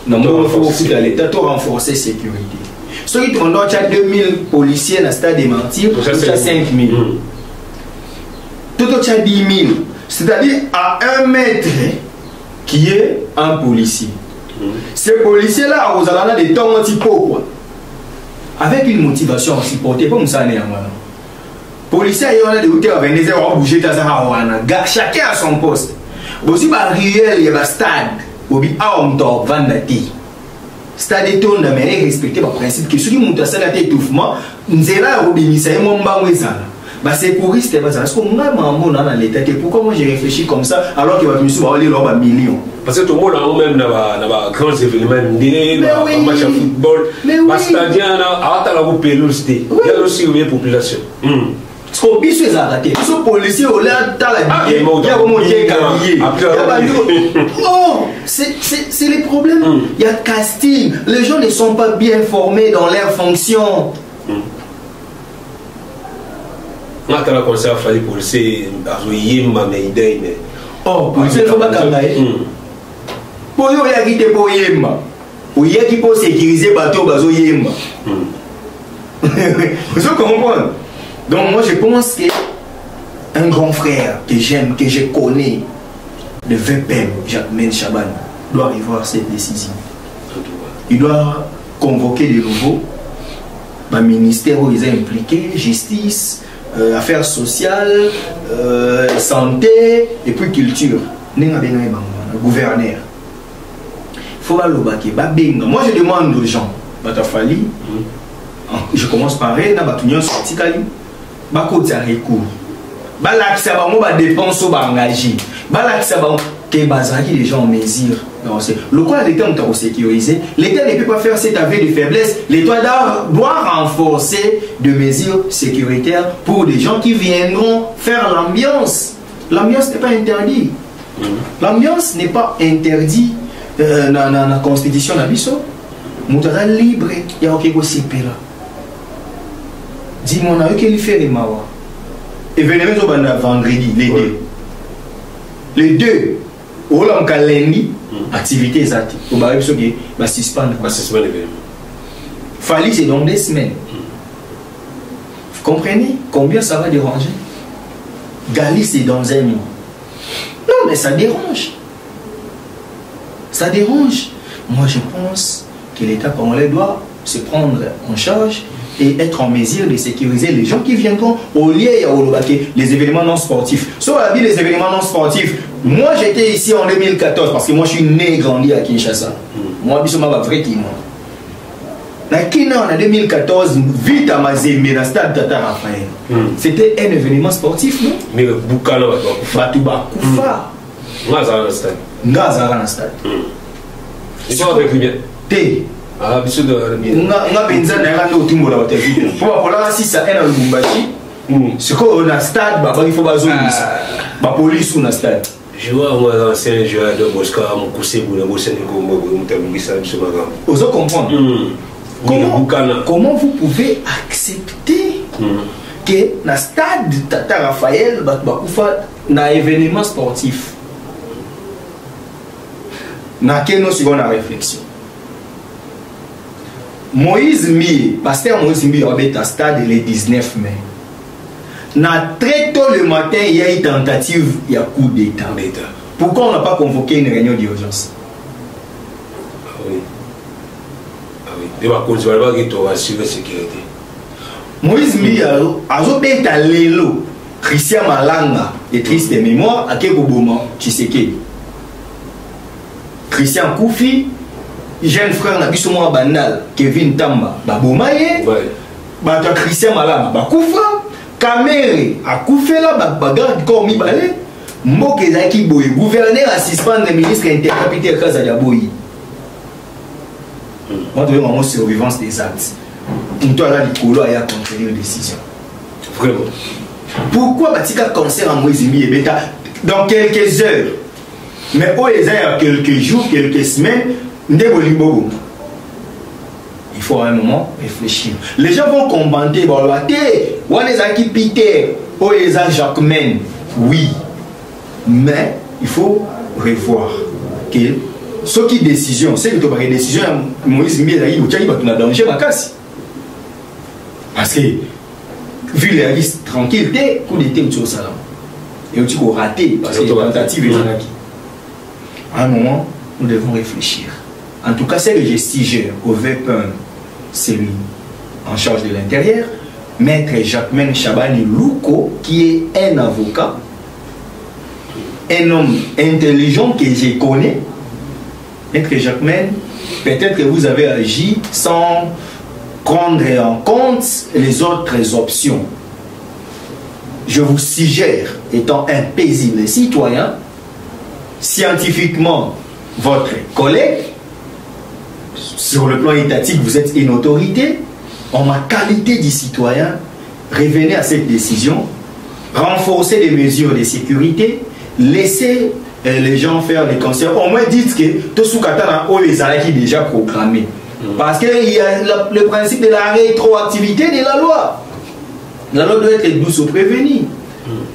Non, il faut l'État to renforcer sécurité. Ceux qui ont 2000 policiers dans le stade des Martyrs, tout ça 5000. Tout ça 10 000. C'est-à-dire à 1 mètre qui est un policier. Ces policiers-là, vous avez des temps un petit peu. Avec une motivation aussi portée, comme ça, les policiers, ils ont des routeurs à 22h, ils vont bouger. Chacun à son poste. Aussi, il y a un stade, il y a un stade est tourné de manière respecter le principe que ceux qui montent à ça la étouffement, nous allons obéir à mon bambouizan. C'est pour rester parce que moi, dans l'État, pourquoi moi j'ai réfléchi comme ça alors qu'il va me souvoir aller là millions. Parce que tout le monde a même dans grands événements, dans match de football, parce que il y a aussi une population. Ce qu'on peut se arrêter, ce policier au l'air dans la vie, il y a vraiment oh, c'est les problèmes. Il y a casting, les gens ne sont pas bien formés dans leurs fonctions. On a commencé à faire les policiers, oh, policiers ne faut pas travailler. Pour eux, il y a qui te pour yemma. Pour y a qui peut sécuriser bateau bazo yemma. Vous comprenez? Donc moi je pense qu'un grand frère que j'aime, que je connais, le VPM, Jacquemin Chabani, doit arriver à cette décision. Il doit convoquer de nouveau le ministère où ils sont impliqués, justice, affaires sociales, santé et puis culture. Le gouverneur. Il faut le moi je demande aux gens, Batafali, je commence par eux, Bako za recours. Balakisa bango ba dépense ba engagé. Balakisa bango que Bazaki les gens en mesure. Le quoi l'État on sécurisé, l'État ne peut pas faire cet aveu de faiblesse. L'État doit renforcer des mesures sécuritaires pour les gens qui viendront faire l'ambiance. L'ambiance n'est pas interdite. L'ambiance n'est pas interdite dans la constitution de l'Abisso. Nous sommes libres. Il y a aucun possible là. Dis-moi, on a eu qu'à lui faire les mawa. Événement au vendredi, les deux. Les deux. Au lundi, activité exacte. Au baril, il va suspendre. Fali, c'est dans 2 semaines. Vous comprenez combien ça va déranger? Gali, c'est dans 1 mois. Non, mais ça dérange. Ça dérange. Moi, je pense que l'État congolais doit se prendre en charge et être en mesure de sécuriser les gens qui viendront au lieu les événements non sportifs. Sur la vie des événements non sportifs, moi j'étais ici en 2014 parce que moi je suis né et grandi à Kinshasa. Moi, je suis un vrai Kino. En 2014, vite à Mazembe, dans le stade Tata Raphaël. C'était un événement sportif, non? Mais le Boukala va Batouba Koufa. Ngazara dans le stade. Ngazara dans le stade. C'est quoi avec lui? T. Ah, bien sûr, nga benza na nga ndo timbo la watavite pour la si ça est dans Lubumbashi c'est quoi on a stade bah il faut bazongisa ba police on a stade je vois moi ancien joueur de Bosca mon cousin pour la bosse de Congo pour mutabungisa biso magambo ozo comprendre comment vous pouvez accepter que na stade Tata Raphaël ba kufa na événement sportif na keno seconde réflexion. Moïse Mie, pasteur Moïse Mie, avait un stade le 19 mai. Très tôt le matin, il y a une tentative, il y a coup d'État. Pourquoi on n'a pas convoqué une réunion d'urgence? Ah oui. Ah oui. Il va continuer à assurer la sécurité. Moïse Mie a fait un lélo. Christian Malanga est triste de mémoire à Kekoboma, Tshisekedi. Christian Koufi. Jeune frère Nabiso Moa Bandal, Kevin Tamba, Babomaye, Bata Christian Malama, Bakoufa, Kamere, Akoufela, Bagarde Kormi Balé, Mokezaki Boye, gouverneur assistant le ministre intercapitaire Kazadiaboyi. On devait vraiment survivance des actes. Pour toi, là, Nicolo a contrôlé une décision. Vraiment. Pourquoi Batika concert en Moïse Mie et Beta dans quelques heures? Mais au il y a quelques jours, quelques semaines, il faut à un moment réfléchir. Les gens vont commenter, Peter, Jacquemin, oui, mais il faut revoir que ce qui est décision, c'est que tu as des décisions, Moïse Mie, il va danger parce que vu les risques tranquilles, coup d'été au salam et tu vas rater parce que les tentatives à un moment, nous devons réfléchir. En tout cas, c'est le gestigeur au VPN, c'est lui en charge de l'intérieur, Maître Jacquemin Chabani Louko, qui est un avocat, un homme intelligent que je connais. Maître Jacquemin, peut-être que vous avez agi sans prendre en compte les autres options. Je vous suggère, étant un paisible citoyen, scientifiquement votre collègue, sur le plan étatique, vous êtes une autorité. En ma qualité de citoyen, revenez à cette décision, renforcez les mesures de sécurité, laissez les gens faire les concerts. Au moins, dites que tout ce les arrêts qui déjà programmés. Parce qu'il y a le principe de la rétroactivité de la loi. La loi doit être douce au prévenu.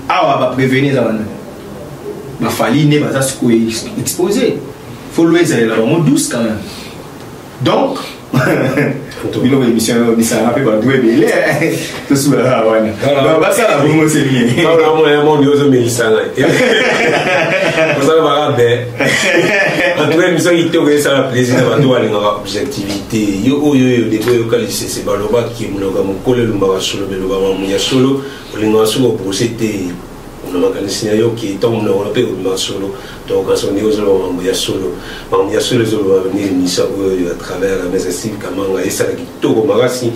Ah, on va prévenir ça. Il fallait ne pas exposer. Il faut le faire douce quand même. Donc, il y a une émission qui s'est rappelée par deux bébés. Tout ça, ça la promo c'est bien. En tout cas, nous avons été au ça plaisir d'avoir l'objectivité. Yo des fois c'est baloba qui nous avons collé le baba solo le baba munya solo le ngaso pour c'était na makanisi yo qui tombe na on peut au solo donc quand on est aux mambo ya solo zo venir misa à travers mes estimes kamanga esa ki to marasi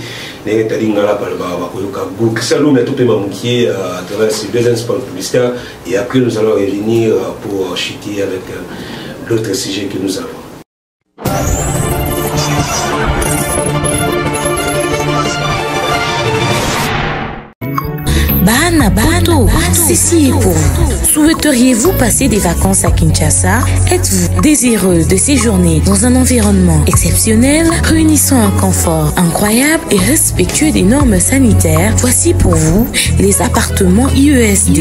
ne talinga la ba ko ka groupe salou mais tout peut manquer à travers ces deux spots publicitaires et après nous allons revenir pour chuter avec l'autre sujet que nous avons. Bato, ceci est pour vous. Souhaiteriez-vous passer des vacances à Kinshasa? Êtes-vous désireux de séjourner dans un environnement exceptionnel, réunissant un confort incroyable et respectueux des normes sanitaires? Voici pour vous les appartements IESD.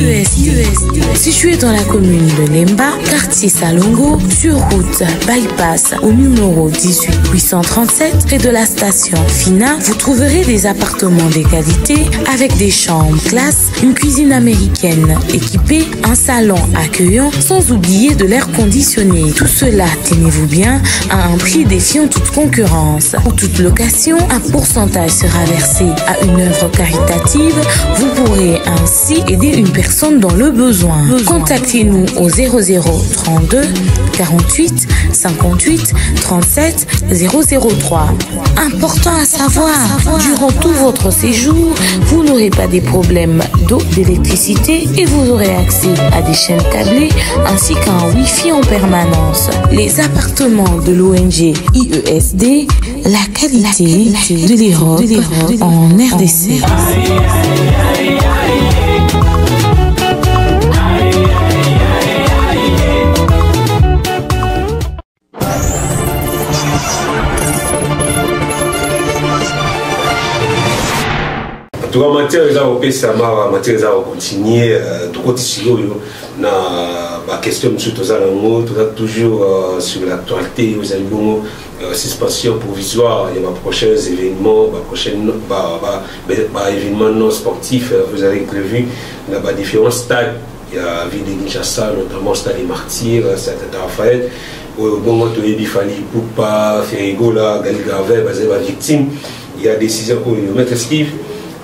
Situés dans la commune de Lemba, quartier Salongo, sur route Bypass au numéro 18 837 près de la station Fina, vous trouverez des appartements de qualité avec des chambres classe, une cuisine américaine équipée, un salon accueillant, sans oublier de l'air conditionné. Tout cela, tenez-vous bien, à un prix défiant toute concurrence. Pour toute location, un pourcentage sera versé à une œuvre caritative. Vous pourrez ainsi aider une personne dans le besoin. Contactez-nous au 0032 48 58 37 003. Important à savoir, durant tout votre séjour, vous n'aurez pas des problèmes d'eau, d'électricité et vous aurez accès à des chaînes câblées ainsi qu'à un Wi-Fi en permanence. Les appartements de l'ONG IESD, la qualité de l'Europe en RDC. En tout cas, matière matière continuer tout côté na la question de toujours sur l'actualité aux albums suspension provisoire il y a prochains événements événements non sportifs vous avez prévu dans différents stades il y a ville de Kinshasa notamment stade des Martyrs stade de Raphaël bon to Bifali Poupa Ferrigola Galigavé basé la victime il y a décision pour le maître Steve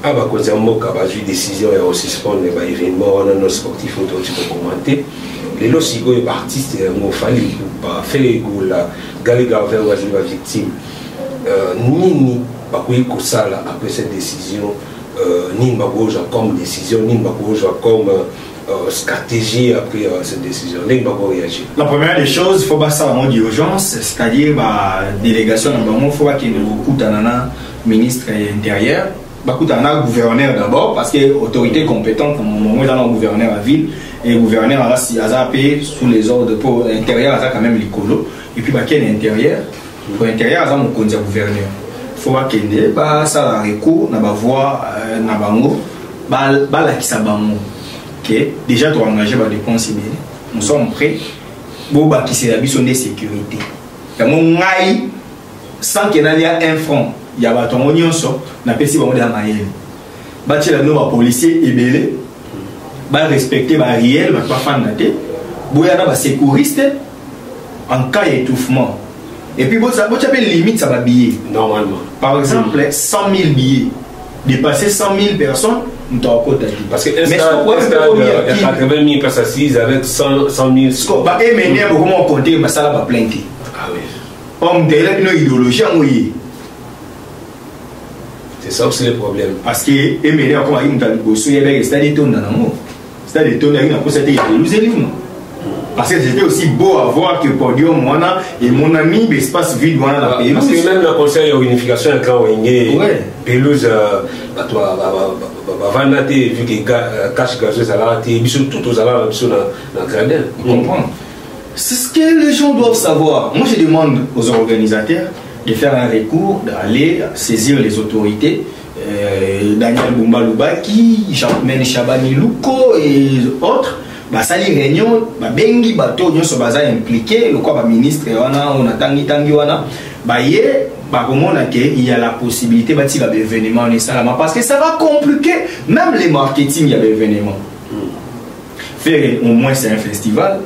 bah concernant vu décision et aussi suspendre les événements non sportifs autant tu peux commenter les lots artistes m'ont fallu pas faire les goûts là Galiga vers la victime ni pas quoi ça là après cette décision ni bagoja comme décision ni bagoja comme stratégie après cette décision ni bago réagir. La première des choses il faut pas ça en mode urgence c'est-à-dire délégation il faut pas qu'il y ait beaucoup d'anana ministre intérieur. Il y a un gouverneur d'abord, parce que l'autorité compétente, au moment où il y a un gouverneur à la ville, et le gouverneur a appuyé sous les ordres pour l'intérieur, il y a quand même l'écolo. Et puis, il y a l'intérieur. Pour l'intérieur, il y a un gouverneur. Il faut qu'il y ait un recours, il y a une voie, il y a un mot, déjà, tu as engagé des dépenses. Nous sommes prêts pour qu'il y ait une sécurité. Sans qu'il y ait un front. Il y a des gens qui ont apprécié les policiers ébélés, respecter les réels, les sécuristes en cas d'étouffement. Et puis, vous avez une limite, ça va billet. Normalement. Par exemple, 100 000 billets. Dépasser 100 000 personnes, nous avons côté. Parce que il y a 80 000 personnes assises avec 100 000. Mais comment compter, ça va plaindre. Ah oui. On a une idéologie. C'est ça aussi le problème. Parce que Emery a commencé à dire c'est-à-dire parce que c'était aussi beau à voir que podium moi et mon ami l'espace vide dans la pelouse. Parce que même le conseil de réunification quand on est pelouse vu que cache gazeuse à la ils sont tous aux alarmes dans le gradin. Comprendre. C'est ce que les gens doivent savoir. Moi je demande aux organisateurs de faire un recours, d'aller saisir les autorités, Daniel Bumbalubaki, Jean-Mène Chabani Luko et autres, ça les réunions, bengi bateau, nous sommes impliqués, le quoi ministre, on a tangi, il y a la possibilité de faire des événements parce que ça va compliquer, même les marketing, il y a des événements. Faire au moins c'est un festival,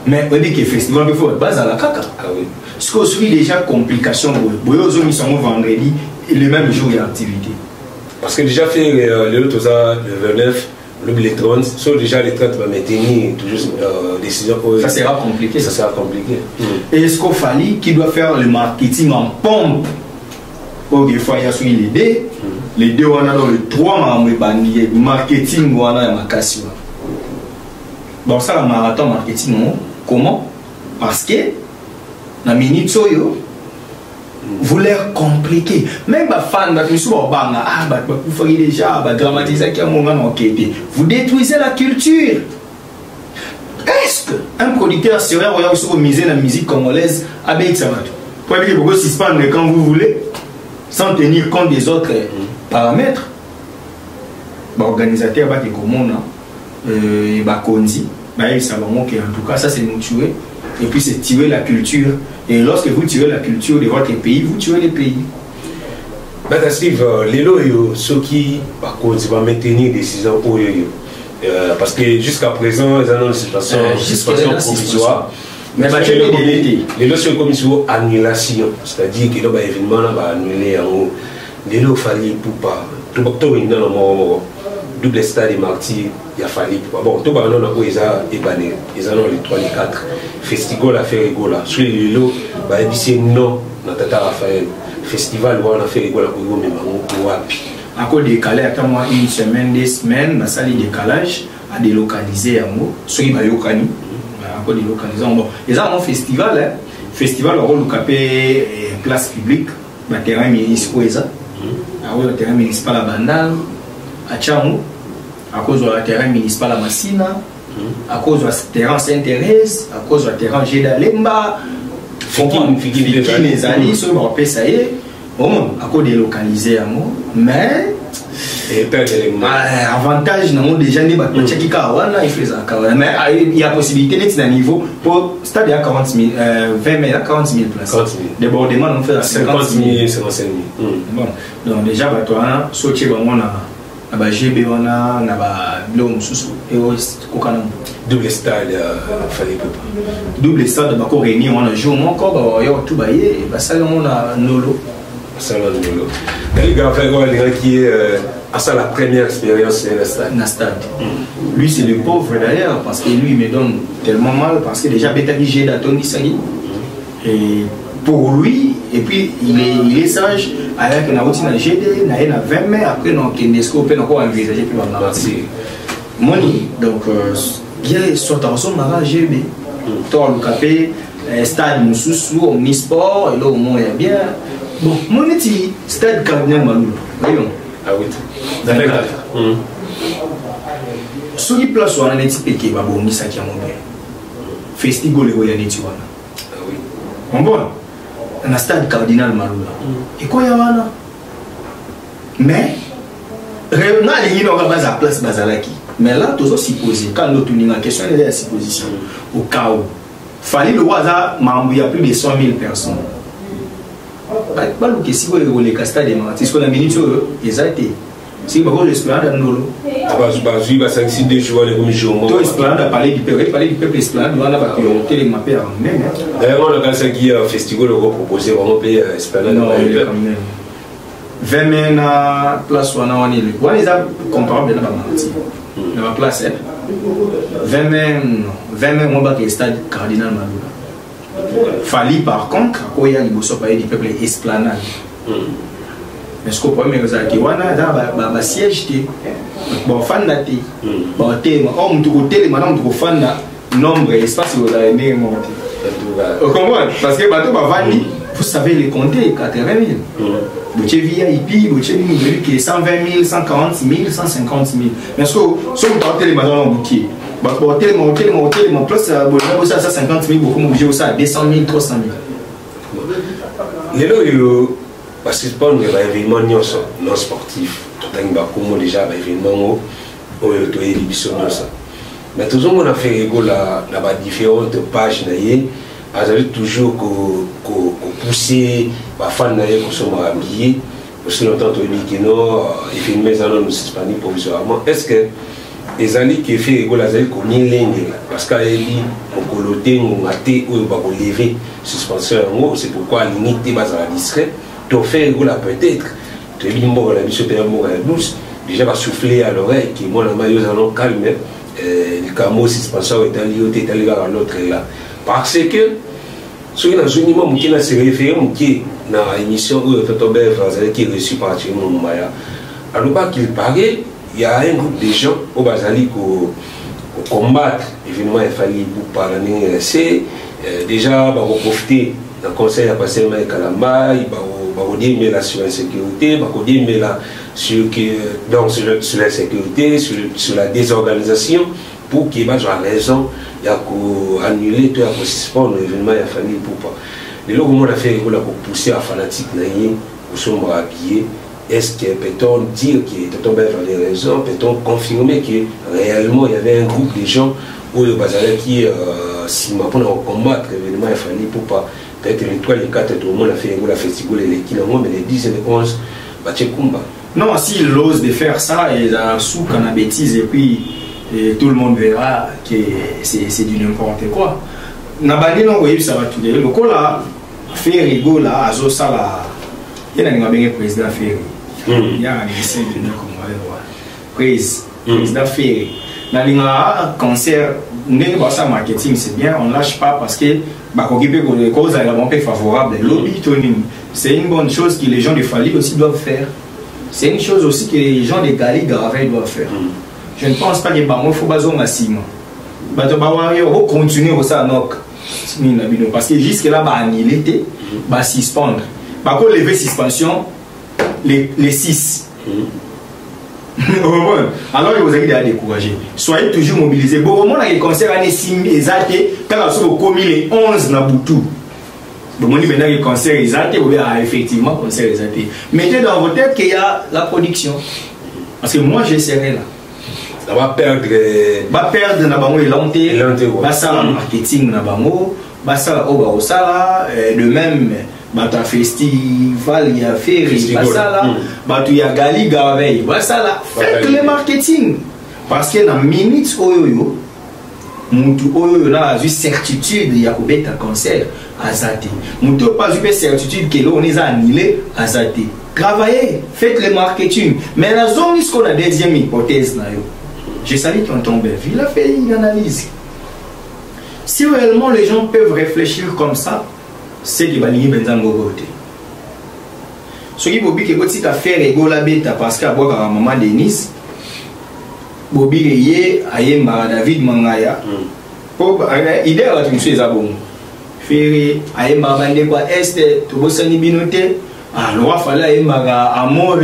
mais on dit que le festival il faut être basé à la caca. Ah oui. Ce qu'on suit déjà complication, nous sommes vendredi et le même jour il y a activité. Parce que déjà fait le 29, les 30, sauf déjà les 30 va maintenir toujours décision. Ça sera compliqué. Ça sera compliqué. Et est-ce qu'il fallait qu'il doit faire le marketing en pompe? Des fois, il y a sur les deux, on a dans le 3 marketing, on a ma casse. Bon, ça, le marathon marketing, comment? Parce que la minute soyo vous l'air compliqué. Même les fans, vous faites déjà dramatiser vous détruisez la culture. Est-ce qu'un producteur serait miser la musique congolaise à Beïtsamat? Pour dire que vous suspendez quand vous voulez, sans tenir compte des autres paramètres. L'organisateur va dire comment il va conduire. En tout cas, ça c'est nous tuer. Et puis c'est tuer la culture. Et lorsque vous tuez la culture de votre pays, vous tuez les pays. Steve, les ceux qui vont maintenir des décisions parce que jusqu'à présent, ils ont une situation provisoire. Mais les lois sont comme une annulation, c'est-à-dire que l'événement va annuler en haut. Les lois fallait pour pas. Tout le monde double stade des martyrs, il a fallu. Bon, tout le monde a ébané. Ils en ont les 3, les 4. Festival a fait rigola. Sur les lots, c'est non, dans Tata Raphaël. Festival, on a fait rigola pour même en wapi. À cause décalé, attends moi une semaine, 2 semaines, ma salle de décalage a délocalisé à moi. Soit il va yokani. À cause délocalisé. Bon, ils ont un festival, festival au capé place publique, le terrain municipal. Le terrain municipal à Bandal, à Tchamou, à cause du terrain municipal à Massina, à cause du terrain Saint-Thérèse, à cause du terrain Gédalemba, les alliés, ceux qui ont fait ça y est, à cause délocalisé à moi, mais avantage déjà il y a possibilité d'être à niveau pour stade à 40 000 20 000 à 40 000 places débordement on fait à 50 000 55 000 bon donc déjà toi sauter on a GB on a blom sous et double stade fallait pas double stade ba ko réunir on a jour encore yo tout bailler ba ça on a nolo les gars qui est ça la première expérience dans stade. Lui c'est le pauvre d'ailleurs parce que lui il me donne tellement mal parce que déjà Betaki j'ai d'Atoni Sali et pour lui et puis il est sage avec une routine à GD na 20 mai après non Kendesco peut encore envisager puis on va Moni donc bien soit en son mara GB toi le capé stade Moussou Omnisport et là au moins il y a bien bon mon petit stade Cardinal Malou voyons ah oui d'accord sur les places où on a des petits qui va bondir ça qui a mon bien festival et il y a des tu vois ah oui on bon on a stade Cardinal Malou et quoi il y a là mais réellement les gens ont pas à place bazalaki mais là tous aussi supposé quand l'autre nous a question de la supposition au cas où fallait le hasard membre il y a plus de 100 000 personnes. Pas le que si vous voulez les stade des martyrs, qu'on a mis sur les athées. Si vous voulez l'esplanade à nous. Je vais s'agir de jouer les commissions. Toi, esplanade à parler du peuple esplanade, on a pas pu les mapper en même. D'ailleurs, le cas qui est un festival au proposé vraiment payer esplanade. Non, il est quand même. 20 000 place où on a le. On les a comparable dans la martyr. Dans la place, 20 000 on va que le stade Cardinal Malou. Fali par contre, quand il y a du peuple esplanade. Mais ce qu'on peut dire, c'est qu'il y a un siège. Bon, fan d'athée. Bon, on me madame, fan nombre espace où vous avez monté. Vous comprenez? Parce que bateau vous savez les compter 80 000. Vous avez VIP, vous avez 120 000, 140 000, 150 000. Mais ce que vous avez les madame en bouquet. Mon place à 50 000, beaucoup obligé aussi à 200 000, 300 000. Les lots, parce que c'est pas un événement non sportif. Tout le monde déjà un événement où il y a des bisons. Mais toujours, on a fait différentes pages. On a toujours pousser les fans qui sont habillés. Aussi longtemps que il fait une maison non disponible provisoirement. Est-ce que les alliés qui fait rigolo les alliés comme une ligne parce qu'il y a un coloté un maté où il va lever suspension en haut c'est pourquoi l'unité va à discret tu fais rigolo peut-être tu es limbo la mission père mort à douce déjà va souffler à l'oreille qui moi la maillot allons calmer le camo suspension est allé à l'autre là parce que ce qui n'a jamais moi qui n'a se référé qui na émission où Totobe qui est reçu par Tchimo Maya alors pas qu'il paraît il y a un groupe de gens au Bazali pour combattre évidemment il fallait pour parler c'est déjà va profiter d'un conseil à passer mais Kalamba il va dire mais la sur la sécurité va dire mais la sur la sécurité sur la désorganisation pour qu'il y ait raison il y a qu'à annuler tout à suspendre l'événement il a fallu pour pas les logs on a fait pour pousser à fanatique pour se habiller. Est-ce que peut-on dire que Tonton Bev avait raison? Peut-on confirmer que réellement il y avait un groupe de gens où le bazar qui si maintenant on combattre l'événement il fallait pour pas peut-être les 3 les 4 tout le monde a fait la festival et les kilomètres mais les 10 et les 11 Kumba. Non, s'il ose de faire ça et la sous qu'on a bêtise et puis tout le monde verra que c'est du n'importe quoi. Nabani non oui ça va tout dire. Le coup là faire rigolo là azo ça là. Il y a un président Ferry. Il y a un lycée de nous comme on va voir. Président Ferry. Dans le cancer, n'est pas ça marketing, c'est bien, on ne lâche pas parce que les causes sont favorables. Lobby toning, c'est une bonne chose que les gens de Fali aussi doivent faire. C'est une chose aussi que les gens de Gali Garaveil doivent faire. Je ne pense pas que il faut baser massivement. Il faut continuer ça parce que jusque là, il était suspendre. Par contre, lever suspension, les 6. Alors, il vous a découragé. Soyez toujours mobilisés. Bon, au moment où les concerts année 6 exaltés, quand vous avez commis les 11 dans Boutou, bon, on dit maintenant les concerts exaltés, vous avez effectivement concerts exaltés. Mettez dans vos têtes qu'il y a la production. Parce que moi, j'essaierai là. Ça va perdre. Va perdre dans le lanté, va ça le marketing dans le ça au sala, de même. Bata festival, il y a Ferry, il y a Gali Garaveil, faites le marketing. Parce que dans minutes, oyo, mutu là, j'ai certitude, il y a un concert à Zate. Mutu pas eu certitude que l'on est annulé à Zate. Travaillez, faites le marketing. Mais la zone, ce qu'on a deuxième hypothèse, je salue Tonton Bev, il a fait une analyse. Si réellement les gens peuvent réfléchir comme ça, c'est que Balingi Benzango vote. Ce qui Bobby qui est faire ego la bêta parce qu'à boire à maman Denise, Bobby Reye, Ayemba David Mangaya, pour idée à la triche Zabon. Ferry, Ayemba Bande quoi Est, Tobosani Binote, alors fallait Ayemba Amore,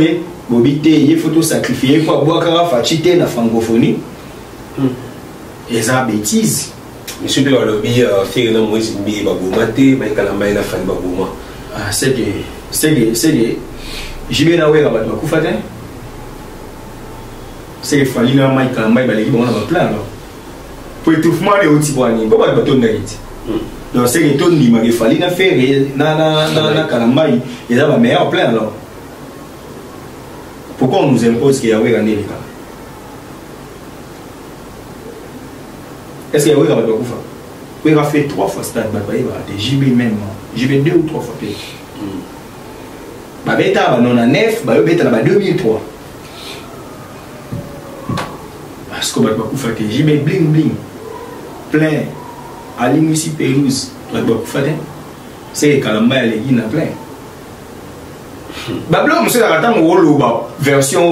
Bobby Te, il faut sacrifier pour boire à Fachite la francophonie. Et ça bêtise. Monsieur le lobby fait un mois et baboumaté, mais Kalamba il a fait babouma. C'est que j'y vais naoué à Bakoufatin. C'est que Fali n'a pas Kalamba il va a plein. Pour étouffement les outils pour aller, pourquoi le bâton n'a pas. Donc c'est que tout le monde il Fali n'a fait na Kalamba il a meilleur plein alors. Pourquoi on nous impose qu'il y a eu un élément? Est-ce qu'il y a eu un Bakoufa? Il a fait 3 fois stade, JB même, JB 2 ou 3 fois peut-être. Babeta, on a 9, Babeta, 2003. Parce que Bakoufa, JB bling bling, plein, à l'Imussi Pérouse, Bakoufa, c'est Kalamba et les Guinées plein. Bablo, monsieur, la version,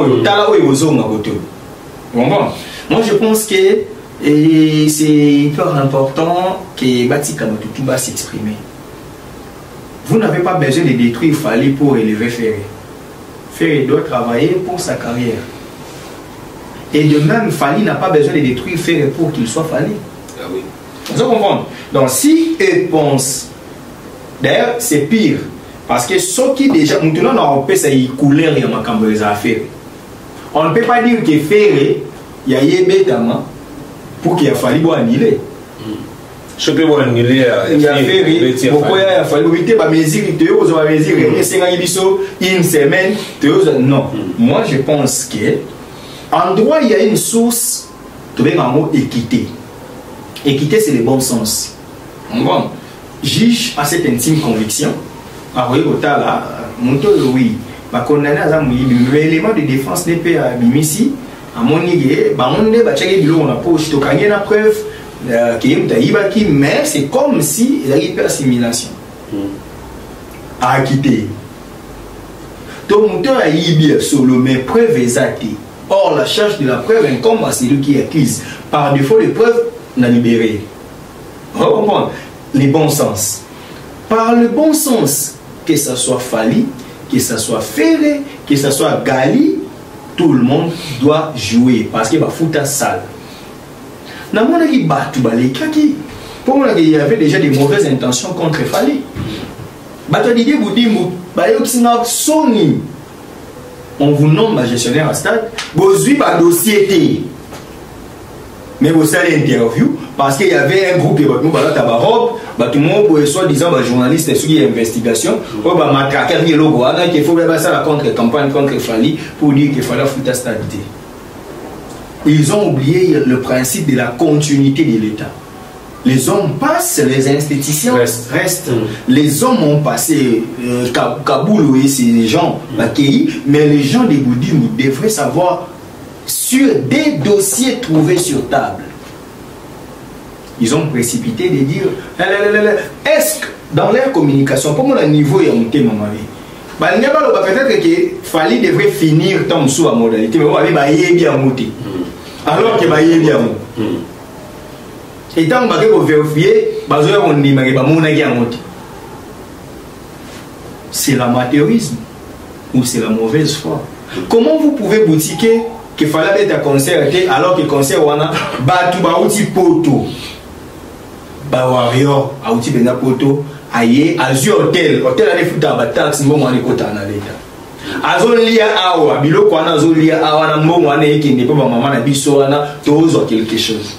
moi je pense que et c'est hyper important que Bati Kamatutu va s'exprimer. Vous n'avez pas besoin de détruire Fali pour élever Ferry. Ferry doit travailler pour sa carrière. Et de même, Fali n'a pas besoin de détruire Ferry pour qu'il soit Fali. Ah oui. Vous comprenez? Donc si eux pensent, d'ailleurs c'est pire, parce que ceux qui déjà, maintenant on peut s'écouler rien à Ferry. On ne peut pas dire que Ferry, il y a Yébétama, pour qu'il a fallu annuler. Je peux annuler. Il a fait pourquoi il a fallu une semaine. Non. Moi je pense que en droit il y a une source de un mot équité. Équité c'est le bon sens. Bon. Juge a cette intime conviction. Ah oui, là, oui. va condamner à mais l'élément de défense n'est pas à Bimisi à mon niveau on est battu avec on a poche to gagner la preuve mais c'est comme si il y a une assimilation à quitter tout le monde a eu solo mais preuve exacte. Or la charge de la preuve incombe à celui qui accuse. Par défaut les preuves n'a libéré. On comprend les bons sens. Par le bon sens, que ce soit Fally, que ce soit Ferré, que ce soit Gali, tout le monde doit jouer parce qu'il va foutre à salle. Dans mon avis, pour moi, il y avait déjà des mauvaises intentions contre Fally. On vous nomme gestionnaire à stade, vous avez un dossier. Mais vous avez l'interview parce qu'il y avait un groupe qui tout le monde, soi-disant, journaliste qui est investigation, il faut la contre-campagne contre Fally pour dire qu'il fallait foutre à stade. Ils ont oublié le principe de la continuité de l'État. Les hommes passent, les institutions restent. Les hommes ont passé Kaboul, oui, c'est les gens accueillis, mais les gens des Bouddhisme devraient savoir sur des dossiers trouvés sur table. Ils ont précipité de dire est-ce que dans leur communication, pour mon niveau, il y a monté mon mari. Il n'y a pas peut-être qu'il fallait devrait finir tant sous la modalité, mais il y a bien monté. Alors que il y a bien monté. Et tant que vous vérifiez, c'est l'amateurisme ou c'est la mauvaise foi. Comment vous pouvez boutiquer qu'il fallait être concerté alors que le concert wana batu bauti poto ba warrior auti bena poto aye azu hôtel ale futa ba taxi mbongo ane kota na leta azolia awa biloko wana azolia awa na mbongo wana ekende pa ba mama na biso wana tozo quelque chose.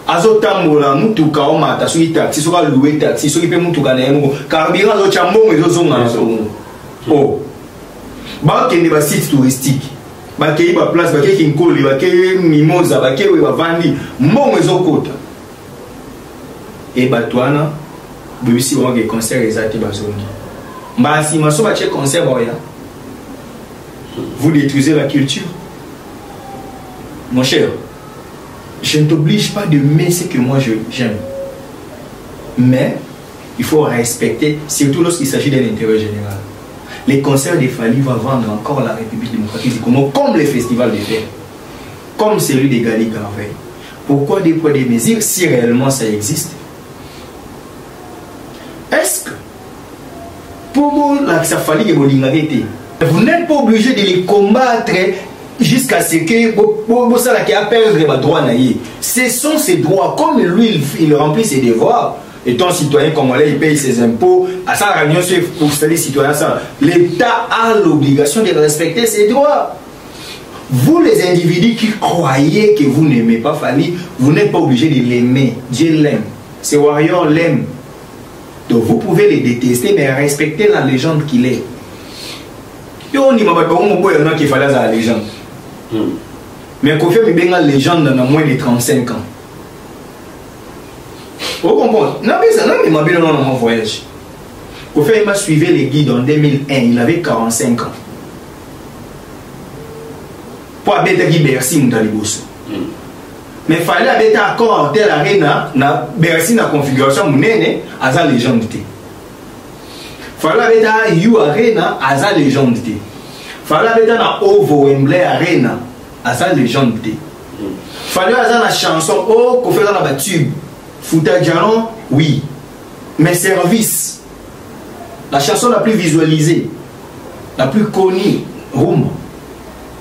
Azotambola mutuka omata soki taxi soka louer taxi soki pe mutuka na yango carburant zo chambongo ezozonga na songo oh ba kende ba site touristique ba kei ba place ba kei kinkoli ba kei mimosa ba kei ba vandi mbongo ezokota e batwana bibisi ba ke concert ezate ba zongi mbasi maso ba che concert ba ya vous détruisez la culture mon cher. Je ne t'oblige pas de aimer ce que moi j'aime. Mais il faut respecter, surtout lorsqu'il s'agit d'un intérêt général. Les concerts de Fally vont vendre encore la République démocratique du Congo, comme les festivals de fête, comme celui de Gali Garvey. Pourquoi des poids des mesures si réellement ça existe? Est-ce que pour vous, ça Fally que vous n'êtes pas obligé de les combattre jusqu'à ce que Bossala qui a perdu les droits naïfs. Ce sont ses droits. Comme lui, il remplit ses devoirs. Étant citoyen congolais, il paye ses impôts. À sa réunion, pour faire les citoyens, l'État a l'obligation de respecter ses droits. Vous, les individus qui croyez que vous n'aimez pas Fally, vous n'êtes pas obligé de l'aimer. Dieu l'aime. Ses warriors l'aiment. Donc vous pouvez les détester, mais respecter la légende qu'il est. Et on dit qu'il fallait la légende. Mais Kofi a bien la légende dans moins de 35 ans. Vous comprenez? Non, mais ça, non, mais ma belle, non, mon voyage. Kofi m'a suivi les guides en 2001, il avait 45 ans. Pour habiter qui Bercy, Moutaliboso. Mais il fallait habiter encore en telle arena, na Bercy, na configuration, mounene, à sa légende. Il fallait habiter à You Arena, à sa légende. Fallait habiter dans Ovo Wembley Arena à sa légende. Fallait habiter dans la chanson Oh qu'on fait dans la tube Fouta Dialon, oui. Mais service, la chanson la plus visualisée, la plus connue, Room,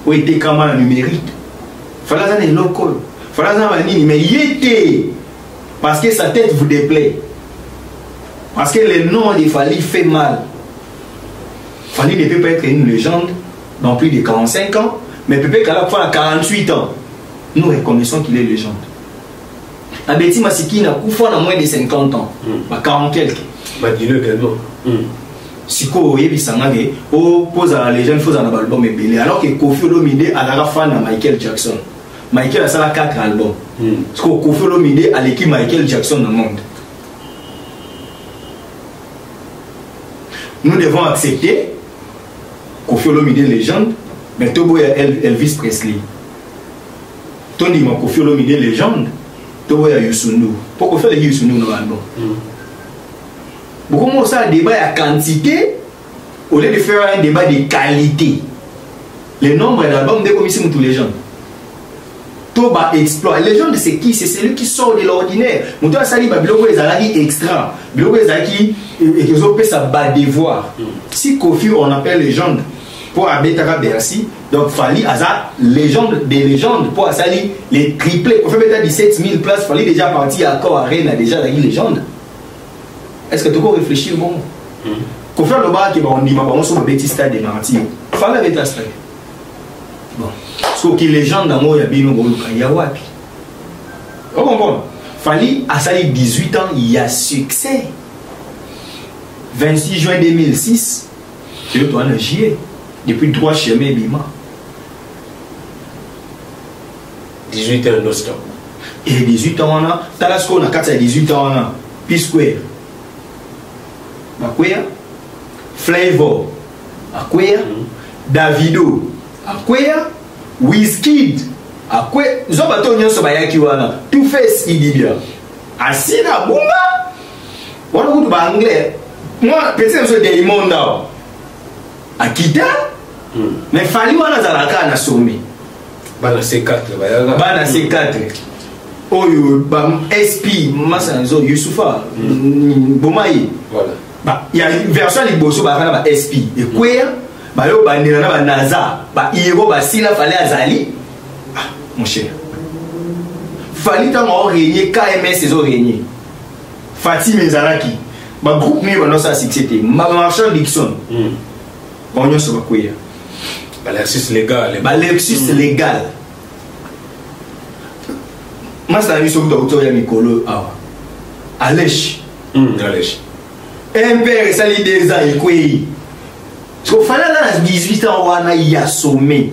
où était quand même numérique. Fallait habiter dans les local. Fallait habiter mais il était parce que sa tête vous déplaît. Parce que le nom de Fally fait mal. Fally ne peut pas être une légende dans plus de 45 ans, mais peut-être qu'à la fois à 48 ans, nous reconnaissons qu'il est légende. Abeti Masiki n'a qu'à moins de 50 ans, 40 quelques. Dis-le également. Si vous pose à la légende, il faut un album ébélé. Alors que Kofi Olomide a la fan de Michael Jackson. Michael a ça 4 albums. Parce que Kofi Olomide a l'équipe Michael Jackson dans le monde. Nous devons accepter Kofi Kofi Olomide légende, mais Tobo Elvis Presley. Tony m'a Kofi Olomide légende, Tobo ya Youssou N'Dour. Pourquoi faire les Youssou N'Dour dans l'album? Beaucoup de ça un débat à quantité au lieu de faire un débat de qualité. Le nombre d'albums de commissions tous les gens. Toba exploit. Légende c'est qui? C'est celui qui sort de l'ordinaire. Moutou Asali ba biloko ezalaki extra. Biloko ezalaki ezope sa bas devoir. Si Kofi on appelle légende pour Abetara Bercy, donc Fali Aza légende des légendes pour Asali les triplés. Kofi Beta 17 000 places, Fali déjà parti à Accor Arena déjà la légende. Est-ce que tu peux réfléchir bon? Kofi Loba qui on dit ma on sur petit stade de Martyr. Fali avec la stade. Bon. So qui légende dans moi yabino boluka yawapi. On comprend. Fali Asali 18 ans, il y a succès. 26 juin 2006, c'est le toit de J. Depuis 3 chemins Bima. 18 ans non-stop. Et 18 ans on a, Talasco on a 4 18 ans on a, P-Square. Akwea, Flavor, Akwea, Davido, Akwea, Wizkid, Akwea, Zobato nyonso bayaki wana, Two-Face Idibia. Asina Bumba. Wana kutu ba anglais. Moi, peut-être que des mondes à Kita, mais Fali wana zalaka na sommet. Bana C4 bayaga. Bana C4. Oyo bam SP Masanzo Youssoufa Bomayi. Voilà. Bah il y a une version liboso ba kana ba SP. Et quoi ba yo bandela na ba NASA, ba Hiro ba Sila Fali Azali. Ah mon cher. Fali tant on régner KMS ils ont régné. Fatim Ezalaki. Ba groupe ni ba no sa succès. Ma Marshall Dixon. On y se va quoi? Ba Lexus légal. Ba Lexus légal. Master ni so docteur ya Mikolo awa. Alèche. Alèche. Un père sali des ans et quoi? So fallait dans 18 ans wana ya sommet.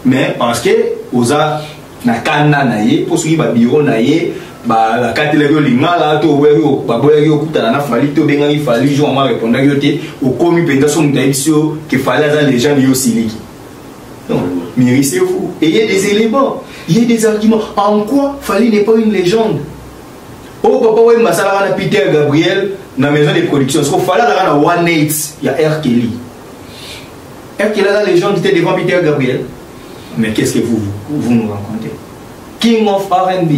Mais parce que oza na kana na ye pour suivre ba bureau na ye ba la katelego lingala to wero ba boyaki okutana na Fali to benga Fali jo ma répondre yote au komi penda so mutaibisio que Fali za les gens yo siliki. Non, mérissez-vous. Et il y a des éléments, il y a des arguments. En quoi Fali n'est pas une légende? Oh papa ouais masala na Peter Gabriel na maison de production. So Fali na 1-8, il y a R. Kelly. R. Kelly la légende était devant Peter Gabriel. Mais qu'est-ce que vous nous racontez? King of R&B.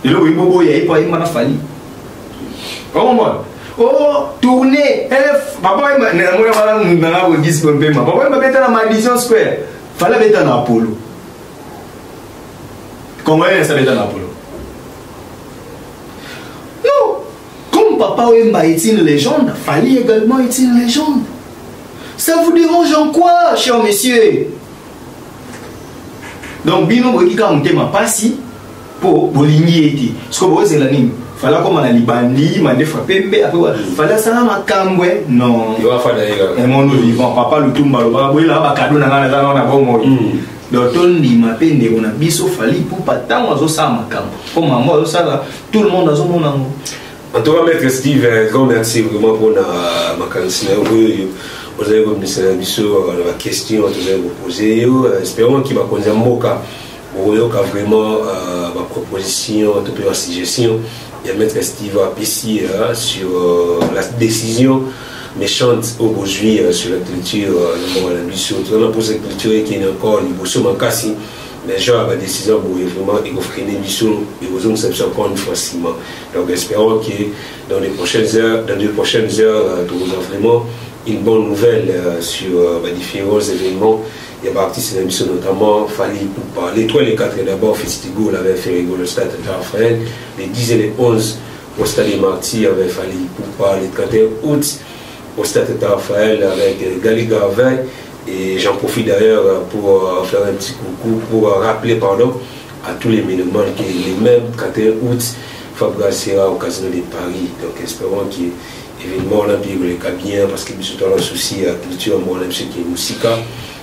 Et là, il y a pas Fali. Comment? Oh, tournée. Papa, il m'a dit que papa, il m'a dit dans Madison Square. Fallait mettre dans Apollo. Comment il s'est mis dans Apollo? Non. Comme papa, il m'a été une légende, Fali également été une légende. Ça vous dérange en quoi, cher monsieur? Donc, Bino Bokika Mutema Passi pour Boligny. Ce que vous avez dit, il fallait comme on a libandi, il m'a frappé, après, il fallait ça dans ma camboué. Non. Il va faire d'ailleurs. Un monde vivant, papa le tombe, il va avoir cadeau dans la bombe. Donc, on dit, ma peine, on a biso Fali pour pas tant, on a ça ma camp. Pour maman, tout le monde a son monde. En tout cas, Maître Steve, grand merci vraiment pour ma candidature. Vous avez comme la question que vous avez posée. Espérons qu'il va conduire Moka. Vous avez vraiment ma proposition, ma suggestion. Il y a Maître Steve ici sur la décision méchante aujourd'hui sur la culture de la mission. Tout le monde pour cette culture qui est encore une casse. Mais genre la décision pour vraiment freiner mission et vous ont encore une fois ciment. Donc espérons que dans les prochaines heures, nous avons vraiment une bonne nouvelle sur différents événements. Il y a partie de l'émission notamment Fali Poupa. Les 3 et les 4 d'abord, Festigo avait fait rigoler le stade de Raphaël. Les 10 et les 11 au stade des Martyrs avec Fali Poupa. Les 31 août au stade de Raphaël avec Gali Garvey. Et j'en profite d'ailleurs pour faire un petit coucou, pour rappeler à tous les minimums que les mêmes 31 août, Fabra sera au Casino de Paris. Donc espérons qu'il y ait événement olympique le cas bien parce que nous avons un souci à la culture, moi on aime ce qui est musique.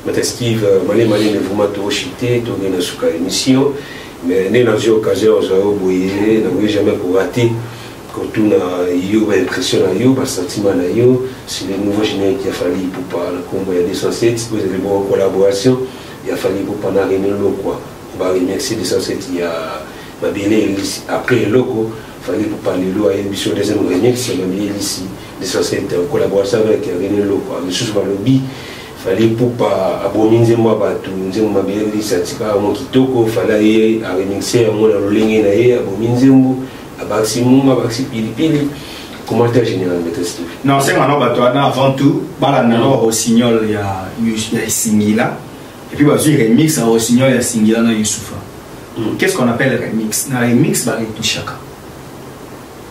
Mais Steve, malé mais vraiment tout chité, tout dans cette émission. Mais dans une occasion, nous avons oublié, nous n'avons jamais pour rater quand on a eu l'impression à yo, le sentiment à yo, c'est les nouveaux génériques qui a fallu pour pas le combat il y a 207, vous avez une bonne collaboration, il a fallu pour pas n'arriver là quoi. On va remercier 207 il y a ma belle après le loco, il fallait pour parler là il y a une deuxième remix, ma belle ici 207 en collaboration avec René Loco, monsieur Lobby. Fallait pour pas abominer moi bateau nous ma belle ici à mon kitoko fallait à remixer à mon ligne na abominer moi maximum maxi pili pili commentaire général maître Steve. Non c'est maintenant bateau avant tout bala na Rossignol il y a Singila et puis vas-y remix à Rossignol il y a Singila na Youssoufa. Qu'est-ce qu'on appelle remix? Na remix ba tout chacun.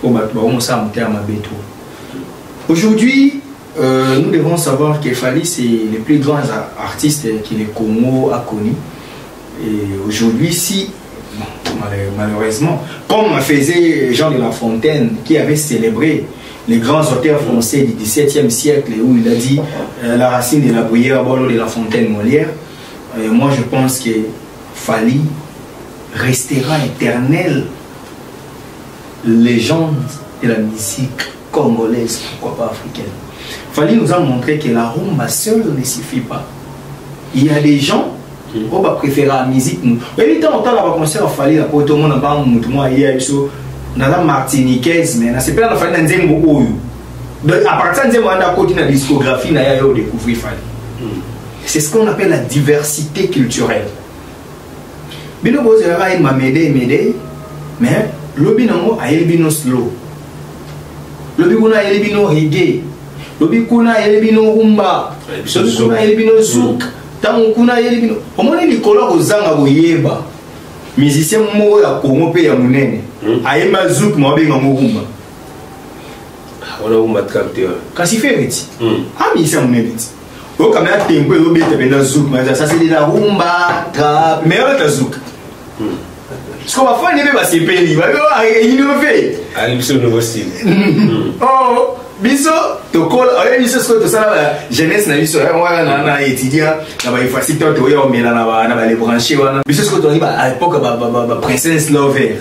Pour bateau on ça monter à ma béto. Aujourd'hui nous devons savoir que Fally c'est les plus grands artistes que le Congo a connus. Et aujourd'hui, si, malheureusement, comme faisait Jean de La Fontaine, qui avait célébré les grands auteurs français du XVIIe siècle, où il a dit la racine de la bruyère, Boileau de La Fontaine, Molière, moi je pense que Fally restera éternelle légende de la musique congolaise, pourquoi pas africaine. Fally nous a montré que la rumba seule ne suffit pas. Il y a des gens qui préfèrent la musique. Et quand on a commencé à Fally, tout le monde a parlé de la martiniquaise, mais c'est pas la Fally dans le à partir de la discographie, on a découvert Fally. C'est ce qu'on appelle la diversité culturelle. Bino Bozera il m'a m'aider, mais l'obi nango a elbino slow. L'obi kuna elbino reggae. Lobi kuna elebino rumba, lobi kuna elebino zouk, tango kuna elebino. Omoni likolo kozanga boyeba. Musicien moko ya Congo pe ya munene. Ayemba zouk mo benga mo rumba. On a rumba capteur. Kasi fereti. Ah musicien munene. O kamera tempo lobi te benda zouk, mais ça c'est de la rumba, trap, mais on ta zouk. Ce qu'on va faire ne va se payer, va innover. Allez sur nouveau style. Oh biso tokol oye biso ce que ça la jeunesse na biso on a étudiant na ba facilité to yo mela na ba les brancher wana biso ce que to ba à l'époque ba princesse lover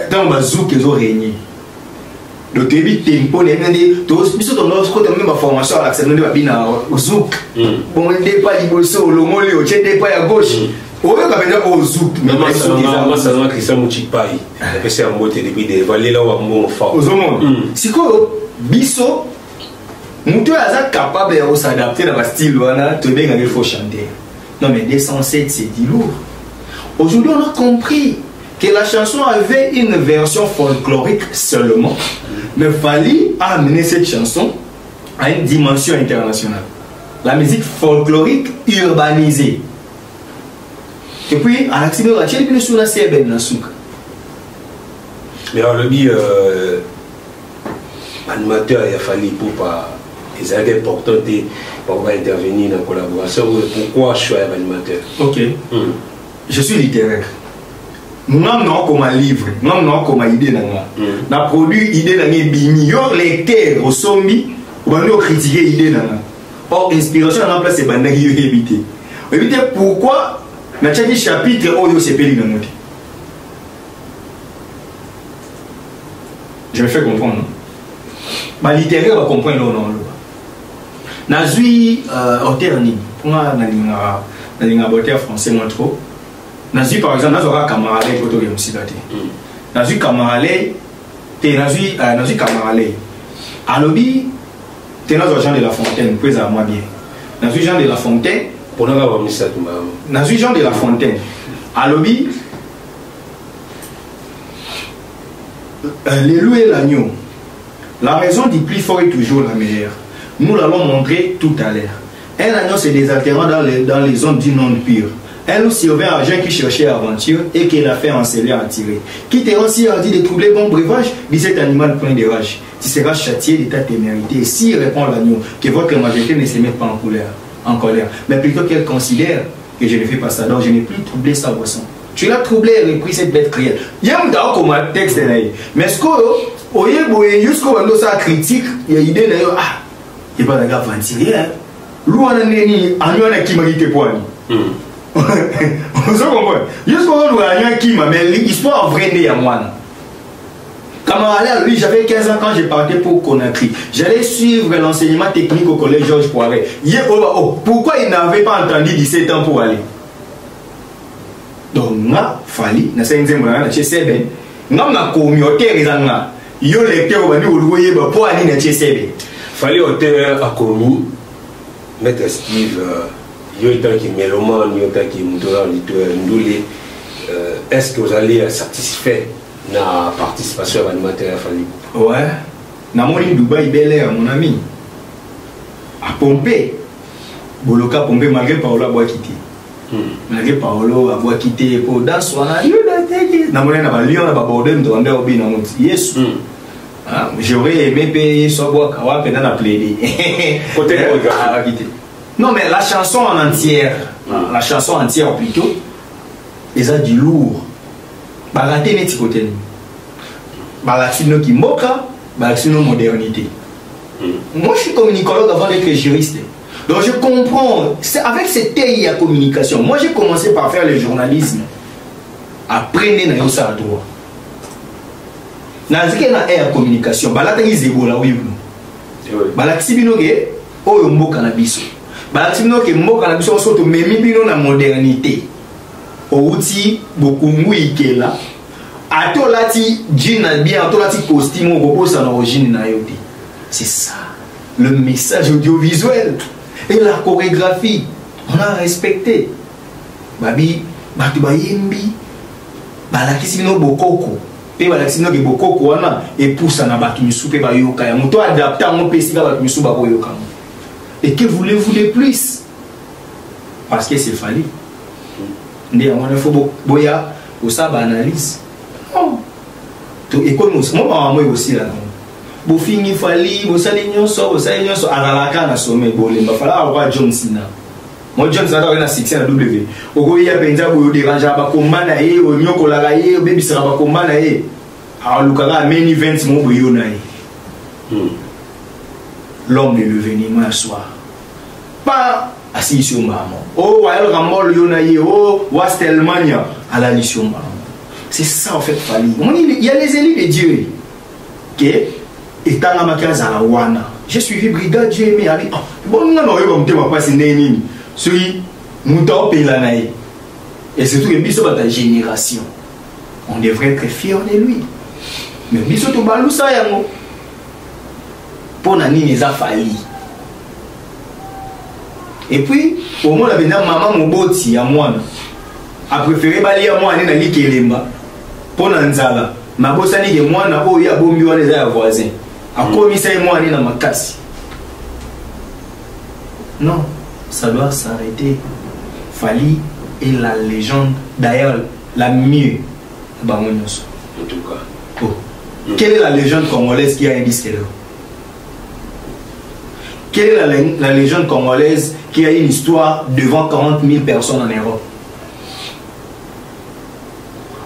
donc ba zouk ils ont régné le début tempo les ndé to biso to no ce que même ba formation à l'accès ndé ba bina zouk bon ndé pas liboso lo moli o ndé pas à gauche oyo kabenda o zouk mais moi ça va Christian Muchipai c'est un mot depuis des valets là où mon fort ozomon siko biso muto aza capable de s'adapter dans le style wana to benga il faut chanter non mais 207 c'est du lourd. Aujourd'hui on a compris que la chanson avait une version folklorique seulement, mais Fally a amené cette chanson à une dimension internationale, la musique folklorique urbanisée. Et puis, à l'accident, il y a une sur la CBN dans le souk. Mais alors, le bi, animateur, il a fallu pour pas. C'est important pour intervenir dans la collaboration. Pourquoi choisir l'animateur? Ok. Je suis littéraire. Nous avons comme un livre, nous avons comme une idée. Nous avons produit une idée dans les bini. Nous lecteur au sombi, nous avons critiqué l'idée. Or, inspiration, on a place c'est bandé qui est évité. Éviter pourquoi? Dans chaque chapitre, il y a peli dans notre. Je me fais comprendre. Ma littéraire va comprendre non. Nazui auteur ni. Pour moi, dans les auteur français moi trop. Nazui par exemple, Nazora Camaralé photo de Msidate. Nazui Camaralé, Nazui Camaralé. Alobi, Nazui Jean de La Fontaine, puis à moi bien. Nazui Jean de La Fontaine. Pour nous avoir mis ça tout mal. Nazui Jean de La Fontaine. À lobby, les loups et l'agneau. La raison du plus fort est toujours la meilleure. Nous l'allons montrer tout à l'heure. Un agneau c'est désaltérant dans les zones du non pur. Un loup surveille un agent qui cherchait aventure et qui l'a fait enceler à tirer. Qui t'aura si hardi de troubler bon breuvage, dit cet animal plein de rage. Tu seras châtié de ta témérité. Et s'il répond l'agneau que votre majorité ne se met pas en colère, mais plutôt qu'elle considère que je ne fais pas ça, donc je n'ai plus troublé sa boisson. Tu l'as troublé et repris cette bête crielle. Il y a un comme un texte là, mais ce que jusqu'au moment ça critique, il y a une idée d'ailleurs, ah, il n'y a pas de gars ventilé, hein. L'eau en année, en a qui m'a dit tes poids. Vous comprenez? Jusqu'au moment où il y a qui m'a dit, l'histoire vraie à moi. Camarade, lui, j'avais 15 ans quand j'ai parti pour Conakry. J'allais suivre l'enseignement technique au collège Georges Poiret. Pourquoi il n'avait pas entendu 17 ans pour aller? Donc, nga fali, na senze mwana na chesebe. Nga na communautaire ezanga. Yo lecteur bani oluye ba pour aller na chesebe. Fali auteur a commis Maître Steve yo tant qui mélomane, yo tant qui moutola ndulé. Est-ce que vous allez satisfait la participation à l'animateur Fali? Ouais. Na moni Dubaï Bel Air mon ami. À Pompé. Boloka Pompé malgré Paolo a quitté. Malgré Paolo a quitté pour dans son yo na moni na ba Lyon na ba Bordeaux ndo anda obi na monti. Yes. J'aurais aimé payer son bois kawa pendant la plaidé. Côté a quitté. Non mais la chanson en entière, la chanson entière plutôt, ils ont du lourd. Baraté n'est côté. Baratino qui moka, baratino modernité. Moi je suis communicologue avant d'être juriste. Donc je comprends, avec cette taille à communication, moi j'ai commencé par faire le journalisme. Après na yosa à droit. Nazike na air communication, balata izebo la oui. Balati bino ke oyo mboka na biso. Balati bino ke mboka na biso soto memi bino na modernité. Outi bokungu ikela. Atolati jean bien, atolati costume au repos en origine na yote. C'est ça le message audiovisuel et la chorégraphie. On a respecté. Babi, batu bayembi, balakisi bino bokoko. Pe balakisi bino ke bokoko wana et poussa na batu misu pe bayoka ya moto adapta mon pesi ka batu misu ba koyoka. Et que voulez-vous de plus? Parce que c'est Fali. Ndé on faut boya au ça analyse. Non. Et comme moi aussi là. Bo fini Fali, bo sali nyonso azalaka na sommet bolemba fala roi John Cena. Moi John Cena na 6 na W. Oko ya penza bo dérange ba komana e o nyokola ga e o baby sera ba komana e. A lukaka main event mo boyo na e. L'homme de l'événement soir. Pas assis sur maman. Oh, Wael Ramol Yonaye, oh, Wastelmania, à la mission maman. C'est ça en fait, Fali. Il y a les élus de Dieu. Ok? Et tant à ma case à la Wana. J'ai suivi Brigade Dieu, mais allez. Bon, non, non, comme tu vas passer Néni. Celui, nous t'en payons la naïe. Et surtout, il y a ta génération. On devrait être fiers de lui. Mais il y a tout balou ça, yango. Pour Nani, les a Fali. Et puis, au moins, la maman Moboti à moi a préféré balayer à moi aller dans l'Ikelemba pour Nanzala. Ma bossani de moi n'a pas eu à bomber les voisins. A commis ça et moi aller dans ma casse. Non, ça doit s'arrêter. Fali est la légende, d'ailleurs, la mieux. En tout cas. Oh. Quelle est la légende congolaise qui a un disque là? Quelle est la légende congolaise qui a une histoire devant 40 000 personnes en Europe?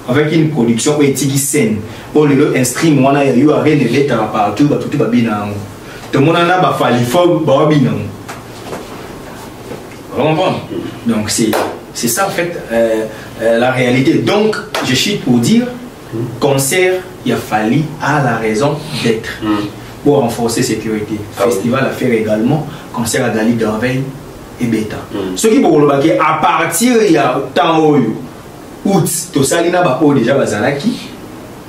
Avec une production éthique saine. Pour le stream, on a eu à rien de bêta partout, tout va bien. Tout le monde en a fallu fort, bien. Donc c'est ça en fait la réalité. Donc je chute pour dire, concert, il a fallu à la raison d'être. Pour renforcer la sécurité. Festival à faire également, concert à Dali Darveil et Beta. Ce qui pour le baquet, à partir il y a temps août, tout ça, il y a déjà bazalaki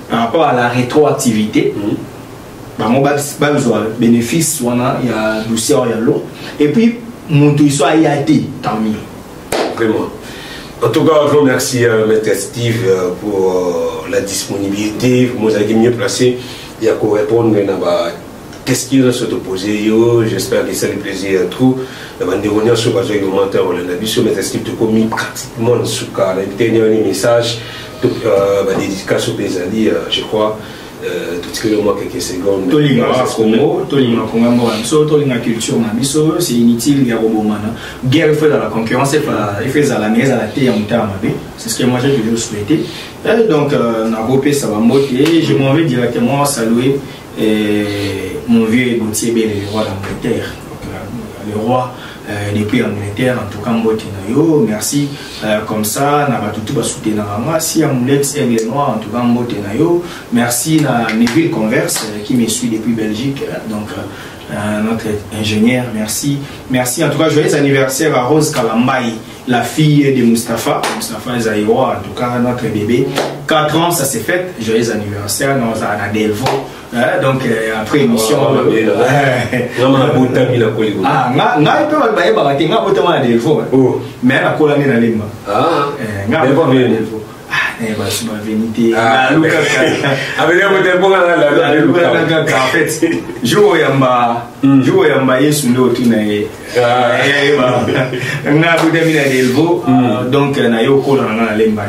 par rapport à la rétroactivité. Mon bénéfice, il y a douceur, il y a l'eau. Et puis, mon tout soit IAT, tant mieux. Vraiment. En tout cas, je vous remercie, Maître Steve, pour la disponibilité. Vous avez mieux placé. Il y a qu'à répondre à la question se poser. J'espère que ça le plaisir à tout. On va revenir sur le commentaire. On a vu sur Maître Steve de commis pratiquement sur le dernier message. Dédicace au Pézali, je crois. Tout ce que le mois quelques secondes. C'est inutile, il y a guerre fait dans la concurrence, il fait à la mise à la tête en termes. C'est ce que moi j'ai toujours souhaité. Donc, Nagopé, ça va monter. Je m'en vais directement saluer mon vieux Gauthier, le roi d'Angleterre. Le roi depuis Angleterre, en tout cas, Mbotinayo, merci. Comme ça, n'a pas tout soutenir moi. Si Amulex Aigle Noir, en tout cas, Mbotinayo, merci à Neville Converse qui me suit depuis Belgique, donc notre ingénieur, merci. Merci en tout cas, joyeux anniversaire à Rose Kalambaï, la fille de Mustapha Zaïwa, en tout cas, notre bébé. 4 ans, ça s'est fait, joyeux anniversaire, dans un Delvaux. Donc après émission donc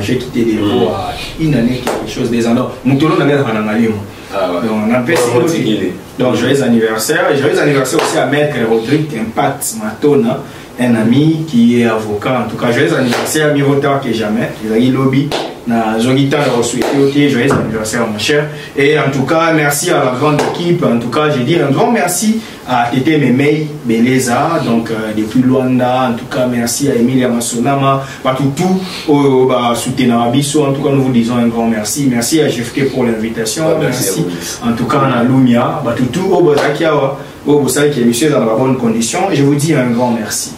j'ai quitté Delvaux à une année quelque chose des ans donc joyeux anniversaire aussi à Maître Rodrigue Impact Matona, un ami qui est avocat. En tout cas, joyeux anniversaire, mieux vaut tard que jamais. Il lobby na Zongita joyeux anniversaire mon cher. Et en tout cas, merci à la grande équipe. En tout cas, j'ai dit un grand merci à Tété Memei Beleza, donc depuis Luanda. En tout cas, merci à Emilia Masonama, Patutu, au soutenir Abisso. En tout cas, nous vous disons un grand merci. Merci à JFK pour l'invitation. Merci en tout cas à Lumia, Patutu, au Bozakiawa, au Bosaki qui est monsieur dans la bonne condition. Je vous dis un grand merci.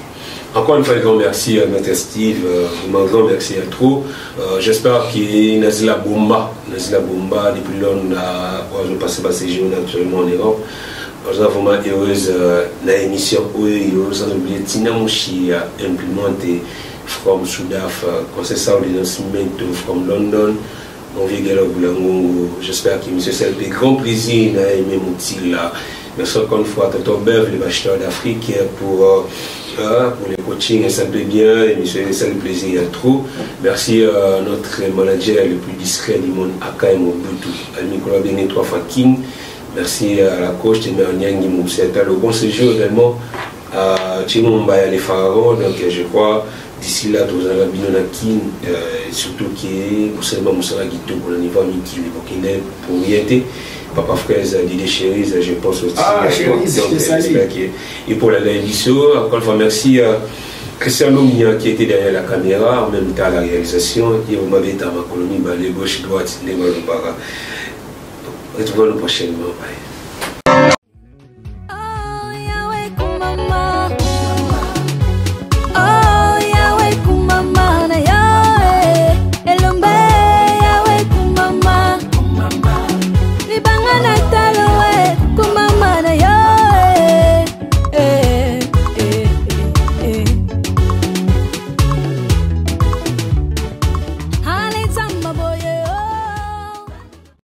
Encore une fois, un grand merci à Maître Steve, un grand merci à trop. J'espère que Nazila Bomba, depuis longtemps, on a passé par ces jours actuellement en Europe. Je suis vraiment heureuse de l'émission, sans oublier Tina Mouchi a implémenté from Soudaf, Conseil Saoudien from London. Mon vieux gars, j'espère que monsieur c'est un grand plaisir d'aimer mon petit là. Merci encore une fois à Tonton Bev, le bachelor d'Afrique, pour les coachings, ça me plaît bien, et monsieur, c'est le plaisir à trop. Merci à notre manager le plus discret du monde, Akaï Mobutu, à Nicolas Béné, 3 fois King. Merci à la coach, Témé Nyang, le bon séjour également à Tchimou Mbaya les Pharaons. Donc je crois, d'ici là, tous les Binona King, surtout qui est Moussama Moussama Guito, pour le niveau Miki, le Burkina, pour Riété. Papa Fraise, Didier Chéris, je pense aussi. Ah, Chéris, et pour la émission, encore une fois, merci à Christian Lomia qui était derrière la caméra, en même temps à la réalisation, et vous m'avez été à ma colonie, les gauche, droite, les gauche, retrouvons-nous prochainement.